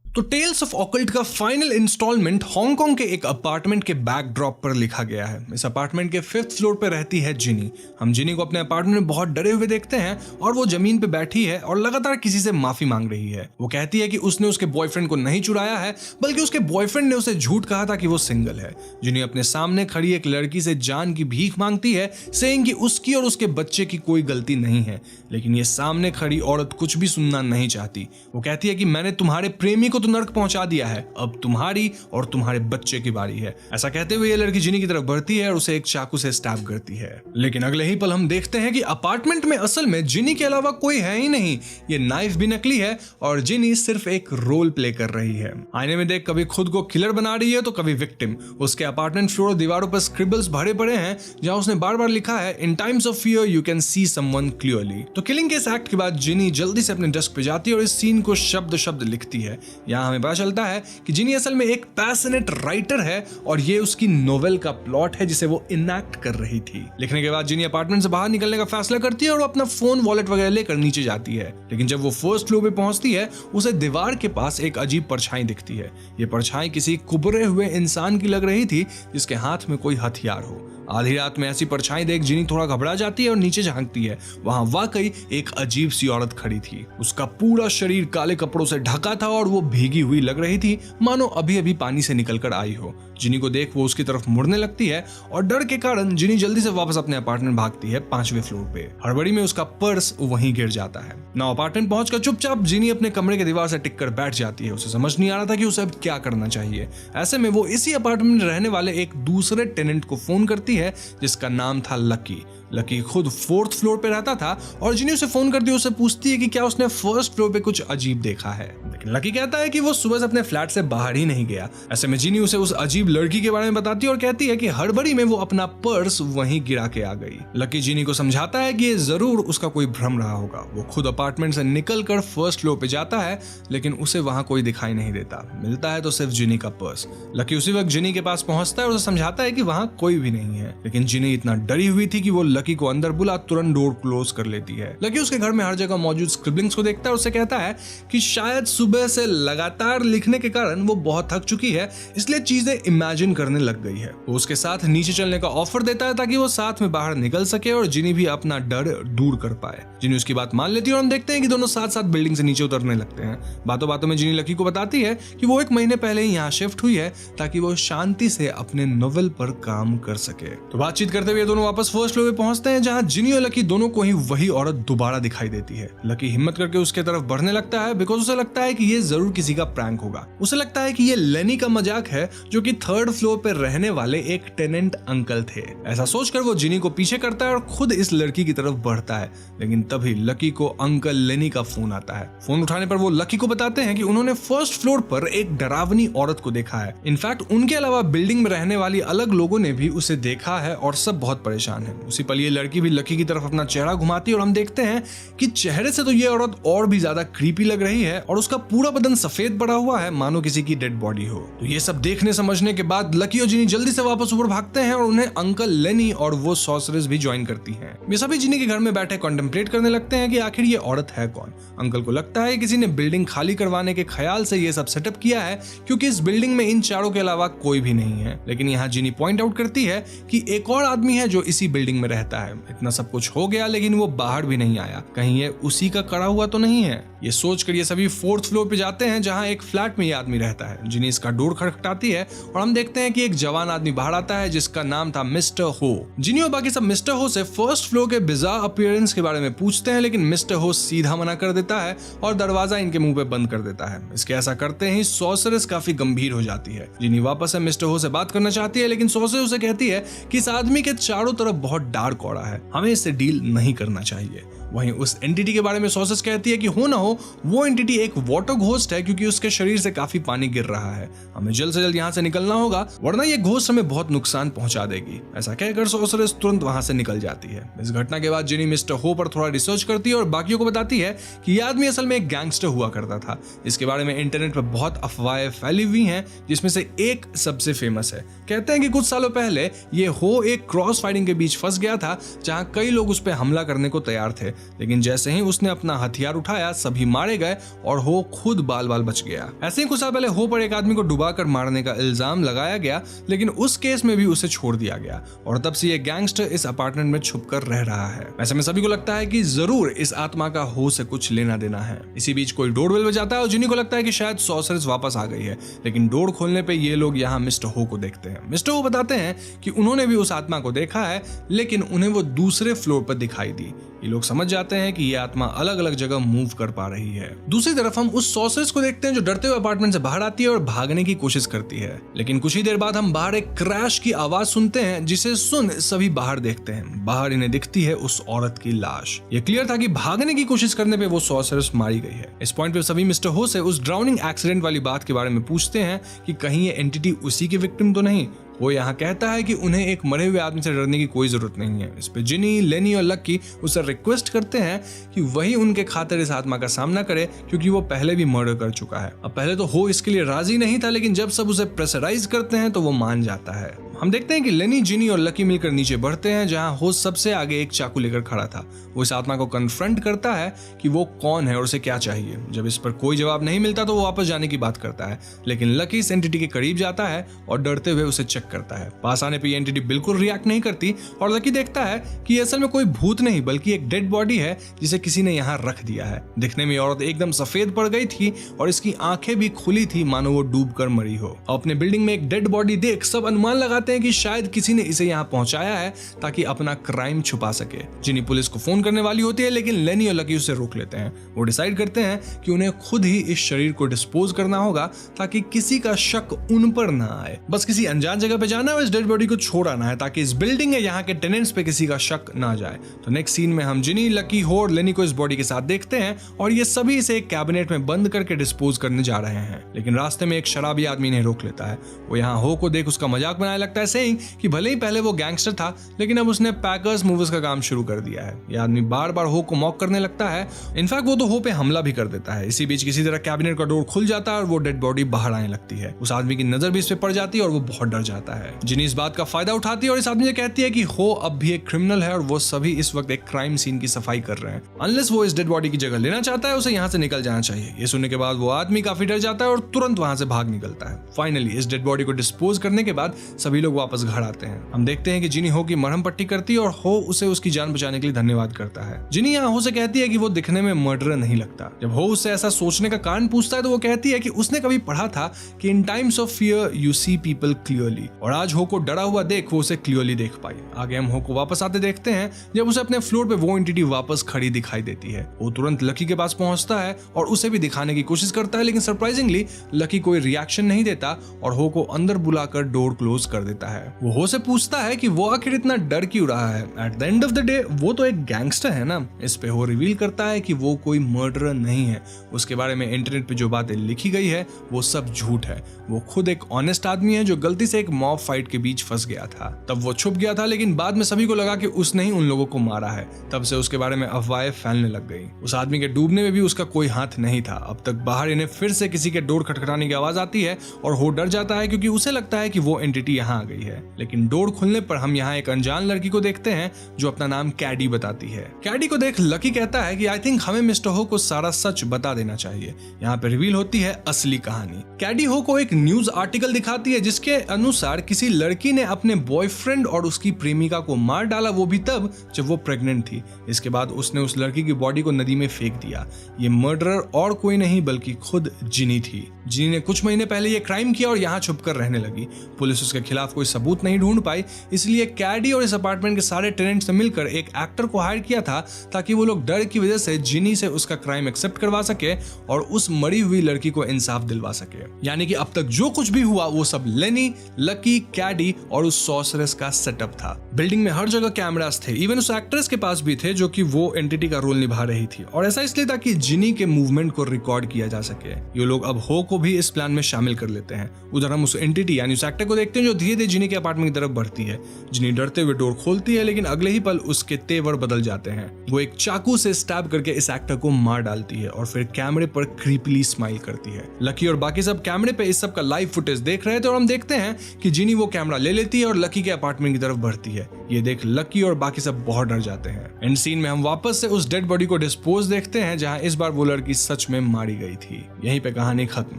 तो टेल्स ऑफ ऑकल्ट का फाइनल इंस्टॉलमेंट हांगकांग के एक अपार्टमेंट के बैकड्रॉप पर लिखा गया है। इस अपार्टमेंट के 5th फ्लोर पर रहती है जिनी। हम जिनी को अपने अपार्टमेंट में बहुत डरे हुए देखते हैं और वो जमीन पे बैठी है और लगातार किसी से माफी मांग रही है। वो कहती है कि उसने उसके बॉयफ्रेंड को नहीं चुराया है, बल्कि उसके बॉयफ्रेंड ने उसे झूठ कहा था कि वो सिंगल है। जिनी अपने सामने खड़ी एक लड़की से जान की भीख मांगती है, सेइंग कि उसकी और उसके बच्चे की कोई गलती नहीं है, लेकिन ये सामने खड़ी औरत कुछ भी सुनना नहीं चाहती। वो कहती है कि मैंने तुम्हारे प्रेमी को नर्क पहुंचा दिया है, अब तुम्हारी और तुम्हारे बच्चे की बारी है। ऐसा कहते हुए ये लड़की जिनी की तरफ बढ़ती है और उसे एक चाकू से स्टैब करती है। लेकिन अगले ही पल हम देखते हैं कि अपार्टमेंट में असल में जिनी के अलावा कोई है ही नहीं। ये नाइफ भी नकली है और जिनी सिर्फ एक रोल प्ले कर रही है। आईने में देख कभी खुद को किलर बना रही है तो कभी विक्टिम। उसके अपार्टमेंट फ्लोर और दीवारों पर स्क्रिबल्स भरे पड़े हैं जहां उसने बार बार लिखा है, in times of fear you can see someone clearly. तो किलिंग के इस एक्ट के बाद जिनी जल्दी से अपने डेस्क पे जाती है और इस सीन को शब्द शब्द लिखती है। यहाँ हमें पता चलता है कि जिनी असल में एक पैशनेट राइटर है और ये उसकी नोवेल का प्लॉट है जिसे वो इनैक्ट कर रही थी। लिखने के बाद जिनी अपार्टमेंट से बाहर निकलने का फैसला करती है और अपना फोन, वॉलेट वगैरह लेकर नीचे जाती है। लेकिन जब वो 1st फ्लोर पे पहुंचती है उसे दीवार के पास एक अजीब परछाई दिखती है। ये परछाई किसी कुबरे हुए इंसान की लग रही थी जिसके हाथ में कोई हथियार हो। आधी रात में ऐसी परछाई देख जिनी थोड़ा घबरा जाती है और नीचे झांकती है। वहां वाकई एक अजीब सी औरत खड़ी थी। उसका पूरा शरीर काले कपड़ों से ढका था और वो भीगी हुई लग रही थी, मानो अभी अभी पानी से निकलकर आई हो। जिनी को देख वो उसकी तरफ मुड़ने लगती है और डर के कारण जिनी जल्दी से वापस अपने अपार्टमेंट भागती है 5वें फ्लोर पे। हड़बड़ी में उसका पर्स वहीं गिर जाता है। ना अपार्टमेंट पहुंचकर चुपचाप जिनी अपने कमरे के दीवार से टिक कर बैठ जाती है। उसे समझ नहीं आ रहा था कि उसे अब क्या करना चाहिए। ऐसे में वो इसी अपार्टमेंट में रहने वाले एक दूसरे टेनेंट को फोन करती है जिसका नाम था लकी। लकी खुद 4th फ्लोर पे रहता था और जिनी उसे फोन करती है, उसे पूछती है कि क्या उसने 1st फ्लोर पे कुछ अजीब देखा है। लेकिन लकी कहता है कि वो सुबह से अपने फ्लैट से बाहर ही नहीं गया। ऐसे में जिनी उसे उस अजीब लड़की के बारे में बताती है और कहती है कि हड़बड़ी में वो अपना पर्स वहीं गिरा के आ गई। लकी जिनी को समझाता है कि ये जरूर उसका कोई भ्रम रहा होगा। वो खुद अपार्टमेंट से निकलकर 1st फ्लोर पे जाता है, लेकिन उसे वहां कोई दिखाई नहीं देता। मिलता है तो सिर्फ जिनी का पर्स। लकी उसी वक्त जिनी के पास पहुंचता है और उसे समझाता है कि वहां कोई भी नहीं है। लेकिन जिनी इतना डरी हुई थी कि वो लकी को अंदर बुला तुरंत डोर क्लोज कर लेती है। लकी उसके घर में हर जगह मौजूद स्क्रिबलिंग्स को देखता है और उसे कहता है कि शायद सुबह से लगातार लिखने के कारण वो बहुत थक चुकी है, इसलिए चीजें इमेजिन करने लग गई है। वो उसके साथ नीचे चलने का ऑफर देता है ताकि वो साथ में बाहर निकल सके और जिनी भी अपना डर दूर कर पाए। जिनी उसकी बात मान लेती है और हम देखते हैं कि दोनों साथ साथ बिल्डिंग से नीचे उतरने लगते हैं। बातों बातों में जिनी लकी को बताती है कि वो 1 महीने पहले ही यहाँ शिफ्ट हुई है ताकि वो शांति से अपने नोवेल पर काम कर सके। तो बातचीत करते हुए दोनों वापस 1st फ्लोर पे पहुंचते हैं जहां जिनी और लकी दोनों को ही वही औरत दोबारा दिखाई देती है। लकी हिम्मत करके उसके तरफ बढ़ने लगता है बिकॉज उसे लगता है कि ये जरूर किसी का प्रैंक होगा। उसे लगता है कि ये लेनी का मजाक है जो कि 3rd फ्लोर पे रहने वाले एक टेनेंट अंकल थे। ऐसा सोचकर वो जिनी को पीछे करता है और खुद इस लड़की की तरफ बढ़ता है। लेकिन तभी लकी को अंकल लेनी का फोन आता है। फोन उठाने पर वो लकी को बताते हैं कि उन्होंने 1st फ्लोर पर एक डरावनी औरत को देखा है। इनफैक्ट उनके अलावा बिल्डिंग में रहने वाली अलग लोगों ने भी उसे देखा है और सब बहुत परेशान है। उसी पल ये लड़की भी लकी की तरफ अपना चेहरा घुमाती है और हम देखते हैं कि चेहरे से तो ये औरत और भी ज्यादा क्रीपी लग रही है और उसका पूरा बदन सफेद पड़ा हुआ है मानो किसी की डेड बॉडी हो। तो ये सब देखने समझने के बाद लकी और जिनी जल्दी से वापस ऊपर भागते हैं और उन्हें अंकल लेनी और वो सॉर्सरेस भी ज्वाइन करती हैं। ये सभी जिनी के घर में बैठे कॉन्टेम्पलेट करने लगते हैं कि आखिर ये औरत है कौन। अंकल को लगता है किसी ने बिल्डिंग खाली करवाने के ख्याल से ये सब सेटअप किया है क्योंकि इस बिल्डिंग में इन चारों के अलावा कोई भी नहीं है। लेकिन यहाँ जिनी पॉइंट आउट करती है कि एक और आदमी है जो इसी बिल्डिंग में रहता है। इतना सब कुछ हो गया लेकिन वो बाहर भी नहीं आया, कहीं ये उसी का कड़ा हुआ तो नहीं है। ये सोचकर ये सभी 4th फ्लोर पे जाते हैं जहां एक फ्लैट में ये आदमी रहता है। जिनी इसका डोर खटखटाती है और हम देखते हैं कि एक जवान आदमी बाहर आता है जिसका नाम था मिस्टर हो। जिनी और बाकी सब मिस्टर हो से फर्स्ट फ्लोर के बिजार अपीयरेंस के बारे में पूछते हैं, लेकिन मिस्टर हो सीधा मना कर देता है और दरवाजा इनके मुंह पे बंद कर देता है। इसके ऐसा करते ही सॉर्सरेस काफी गंभीर हो जाती है। जिनी वापस से मिस्टर हो से बात करना चाहती है, लेकिन सॉर्सरेस उसे कहती है कि इस आदमी के चारों तरफ बहुत डार्क ऑरा है, हमें इससे डील नहीं करना चाहिए। वहीं उस एंटिटी के बारे में सॉर्सरेस कहती है कि हो ना हो वो एंटिटी एक वाटर घोस्ट है, क्योंकि उसके शरीर से काफी पानी गिर रहा है, हमें जल्द से जल्द यहाँ से निकलना होगा वरना ये घोस्ट हमें बहुत नुकसान पहुंचा देगी। ऐसा कहकर सॉर्सरेस तुरंत वहां से निकल जाती है। इस घटना के बाद जिनी मिस्टर हो पर थोड़ा रिसर्च करती है और बाकियों को बताती है कि यह आदमी असल में एक गैंगस्टर हुआ करता था। इसके बारे में इंटरनेट पर बहुत अफवाहें फैली हुई हैं, जिसमें से एक सबसे फेमस है। कहते हैं कि कुछ सालों पहले ये हो एक क्रॉस फाइटिंग के बीच फंस गया था, जहां कई लोग उस पर हमला करने को तैयार थे, लेकिन जैसे ही उसने अपना हथियार उठाया सभी मारे गए और हो खुद बाल बाल बच गया। ऐसे ही कुछ साल पहले हो पर एक आदमी को डुबाकर मारने का इल्जाम लगाया गया, लेकिन उस केस में भी उसे छोड़ दिया गया और तब से ये गैंगस्टर इस अपार्टमेंट में छुपकर रह रहा है। ऐसे में सभी को लगता है कि जरूर इस आत्मा का हो से कुछ लेना देना है। इसी बीच कोई डोरबेल बजाता है और जिनी को लगता है कि शायद सॉर्सरेस वापस आ गई है, लेकिन डोर खोलने पे ये लोग यहाँ मिस्टर हो को देखते हैं। मिस्टर हो बताते हैं कि उन्होंने भी उस आत्मा को देखा है, लेकिन उन्हें वो दूसरे फ्लोर पर दिखाई दी। ये लोग समझ जाते हैं कि ये आत्मा अलग अलग जगह मूव कर पा रही है। दूसरी तरफ हम उस सॉर्सरेस को देखते हैं जो डरते हुए अपार्टमेंट से बाहर आती है और भागने की कोशिश करती है, लेकिन कुछ ही देर बाद हम बाहर एक क्रैश की आवाज सुनते हैं, जिसे सुन सभी बाहर देखते हैं। बाहर इन्हें दिखती है उस औरत की लाश। ये क्लियर था कि भागने की कोशिश करने पे वो सॉर्सरेस मारी गई है। इस पॉइंट पे सभी मिस्टर हो से उस ड्राउनिंग एक्सीडेंट वाली बात के बारे में पूछते हैं कि कहीं ये एंटिटी उसी की विक्टिम तो नहीं। वो यहाँ कहता है कि उन्हें एक मरे हुए आदमी से डरने की कोई जरूरत नहीं है। इस पे जिनी, लेनी और लकी उससे रिक्वेस्ट करते हैं कि वही उनके खातिर इस आत्मा का सामना करे, क्योंकि वो पहले भी मर्डर कर चुका है। अब पहले तो हो इसके लिए राजी नहीं था, लेकिन जब सब उसे प्रेशराइज करते हैं तो वो मान जाता है। हम देखते हैं कि लेनी, जिनी और लकी मिलकर नीचे बढ़ते हैं, जहां हो सबसे आगे एक चाकू लेकर खड़ा था। वो इस आत्मा को कन्फ्रंट करता है कि वो कौन है और उसे क्या चाहिए। जब इस पर कोई जवाब नहीं मिलता तो वो वापस जाने की बात करता है, लेकिन लकी इस एंटिटी के करीब जाता है और डरते हुए उसे चेक करता है। पास आने पर ये एंटिटी बिल्कुल रिएक्ट नहीं करती और लकी देखता है कि असल में कोई भूत नहीं बल्कि एक डेड बॉडी है जिसे किसी ने यहाँ रख दिया है। दिखने में औरत एकदम सफेद पड़ गई थी और इसकी आंखें भी खुली थी, मानो वो डूब कर मरी हो। अपने बिल्डिंग में एक डेड बॉडी देख सब अनुमान लगाते हैं कि शायद किसी ने इसे यहाँ पहुंचाया है ताकि अपना क्राइम छुपा सके। जिनी पुलिस को फोन करने वाली होती है, लेकिन लेनी और लकी उसे रोक लेते हैं। वो डिसाइड करते हैं कि उन्हें खुद ही इस शरीर को डिस्पोज करना होगा ताकि किसी का शक उन पर ना आए। बस किसी अनजान जगह पे जाना है, इस डेड बॉडी को छोड़ आना है ताकि इस बिल्डिंग या यहाँ के टेनेंट्स पे किसी का शक ना जाए। तो नेक्स्ट सीन में हम जिनी, लकी, हो और लेनी को इस बॉडी के साथ देखते हैं और ये सभी इसे एक कैबिनेट में बंद करके डिस्पोज करने जा रहे हैं, लेकिन रास्ते में एक शराबी आदमी इन्हें रोक लेता है। वो यहाँ हो को देख उसका मजाक बनाने लगता है, सेइंग कि भले ही पहले वो गैंगस्टर था, लेकिन अब उसने पैकर्स मूवर्स का काम शुरू कर दिया है। ये आदमी बार बार हो को मॉक करने लगता है। इनफैक्ट वो तो हो पे हमला भी कर देता है। इसी बीच किसी तरह कैबिनेट का डोर खुल जाता है और वो डेड बॉडी बाहर आने लगती है। उस आदमी की नजर भी इस पे पड़ जाती है और वो बहुत डर जाता है। जिनी इस बात का फायदा उठाती है और इस आदमी से कहती है कि हो अब भी एक क्रिमिनल है और वो सभी इस वक्त एक क्राइम सीन की सफाई कर रहे हैं। अनलेस वो इस डेड बॉडी की जगह लेना चाहता है, उसे यहाँ से निकल जाना चाहिए। ये सुनने के बाद वो आदमी काफी डर जाता है और तुरंत वहां से भाग निकलता है। फाइनली इस डेड बॉडी को डिस्पोज करने के बाद सभी लोग वापस घर आते हैं। हम देखते हैं कि जिनी हो की मरहम पट्टी करती है और हो उसे उसकी जान बचाने के लिए धन्यवाद करता है। जिनी यहाँ हो से कहती है कि वो दिखने में मर्डरर नहीं लगता। जब हो उससे ऐसा सोचने का कारण पूछता है तो वो कहती है कि उसने कभी पढ़ा था कि in times of fear you see people clearly, और आज हो को डरा हुआ देख वो उसे क्लियरली देख पाई। आगे हम हो को वापस आते देखते हैं जब उसे अपने फ्लोर पे वो एंटिटी वापस खड़ी दिखाई देती है। वो तुरंत लकी के पास पहुंचता है और उसे भी दिखाने की कोशिश करता है, लेकिन सरप्राइजिंगली लकी कोई रिएक्शन नहीं देता और हो को अंदर बुलाकर डोर क्लोज कर देता है। वो हो से पूछता है कि वो आखिर इतना डर क्यों रहा है। At the end of the day वो तो एक गैंगस्टर है ना। इस पे हो रिवील करता है कि वो कोई मर्डरर नहीं है। उसके बारे में इंटरनेट पे जो बातें लिखी गई है वो सब झूठ है। वो खुद एक ऑनेस्ट आदमी है जो गलती से एक मॉब फाइट के बीच फंस गया था। तब वो छुप गया था, लेकिन बाद में सभी को लगा कि उसने ही उन लोगों को मारा है। तब से उसके बारे में अफवाहें फैलने लग गई। उस आदमी के डूबने में भी उसका कोई हाथ नहीं था। अब तक बाहर इन्हें फिर से किसी के डोर खटखटाने की आवाज आती है और हो डर जाता है क्योंकि उसे लगता है कि वो एंटिटी यहाँ आ गई है। लेकिन डोर खुलने पर हम यहाँ एक अनजान लड़की को देखते हैं जो अपना नाम कैडी बताती है। कैडी को देख लकी कहता है कि आई थिंक हमें मिस्टर हो को सारा सच बता देना चाहिए। यहाँ पे रिवील होती है असली कहानी। कैडी हो को एक न्यूज आर्टिकल दिखाती है जिसके अनुसार किसी लड़की ने अपने बॉयफ्रेंड और उसकी प्रेमिका को मार डाला, वो भी तब जब वो प्रेग्नेंट थी। इसके बाद उसने उस लड़की की बॉडी को नदी में फेंक दिया। ये मर्डरर और कोई नहीं बल्कि खुद जिनी थी। जिनी ने कुछ महीने पहले ये क्राइम किया और यहाँ छुपकर रहने लगी। पुलिस उसके खिलाफ कोई सबूत नहीं ढूंढ पाई, इसलिए कैडी और इस अपार्टमेंट के सारे टेनेंट्स ने मिलकर एक एक्टर को हायर किया था ताकि वो लोग डर की वजह से जिनी से उसका क्राइम एक्सेप्ट करवा सके और उस मरी हुई लड़की को इंसाफ दिलवा सके। यानी कि अब तक जो कुछ भी हुआ वो सब लेनी, लकी, कैडी और उस सॉर्सरेस का सेटअप था। बिल्डिंग में हर जगह कैमरास थे, इवन उस एक्ट्रेस के पास भी थे जो कि वो एंटिटी का रोल निभा रही थी, और ऐसा इसलिए ताकि जिनी के मूवमेंट को रिकॉर्ड किया जा सके। ये लोग अब हो को भी इस प्लान में शामिल कर लेते हैं। उधर हम उस एंटिटी यानी उस एक्टर को देखते हैं जो धीरे धीरे जिनी के अपार्टमेंट की तरफ बढ़ती है। जिनी डरते हुए डोर खोलती है, लेकिन अगले ही पल उसके तेवर बदल जाते हैं। वो एक चाकू से स्टैब करके इस एक्टर को मार डालती है और फिर कैमरे पर क्रीपली स्माइल करती है। लकी और बाकी सब कैमरे पे इस सब का लाइव फुटेज देख रहे थे और हम देखते हैं कि जिनी वो कैमरा ले लेती है और लकी के अपार्टमेंट की तरफ बढ़ती है। ये देख लकी और बाकी सब बहुत डर जाते हैं। एंड सीन में हम वापस से उस डेड बॉडी को डिस्पोज देखते हैं जहां इस बार वो लड़की सच में मारी गई थी। यहीं पे कहानी खत्म।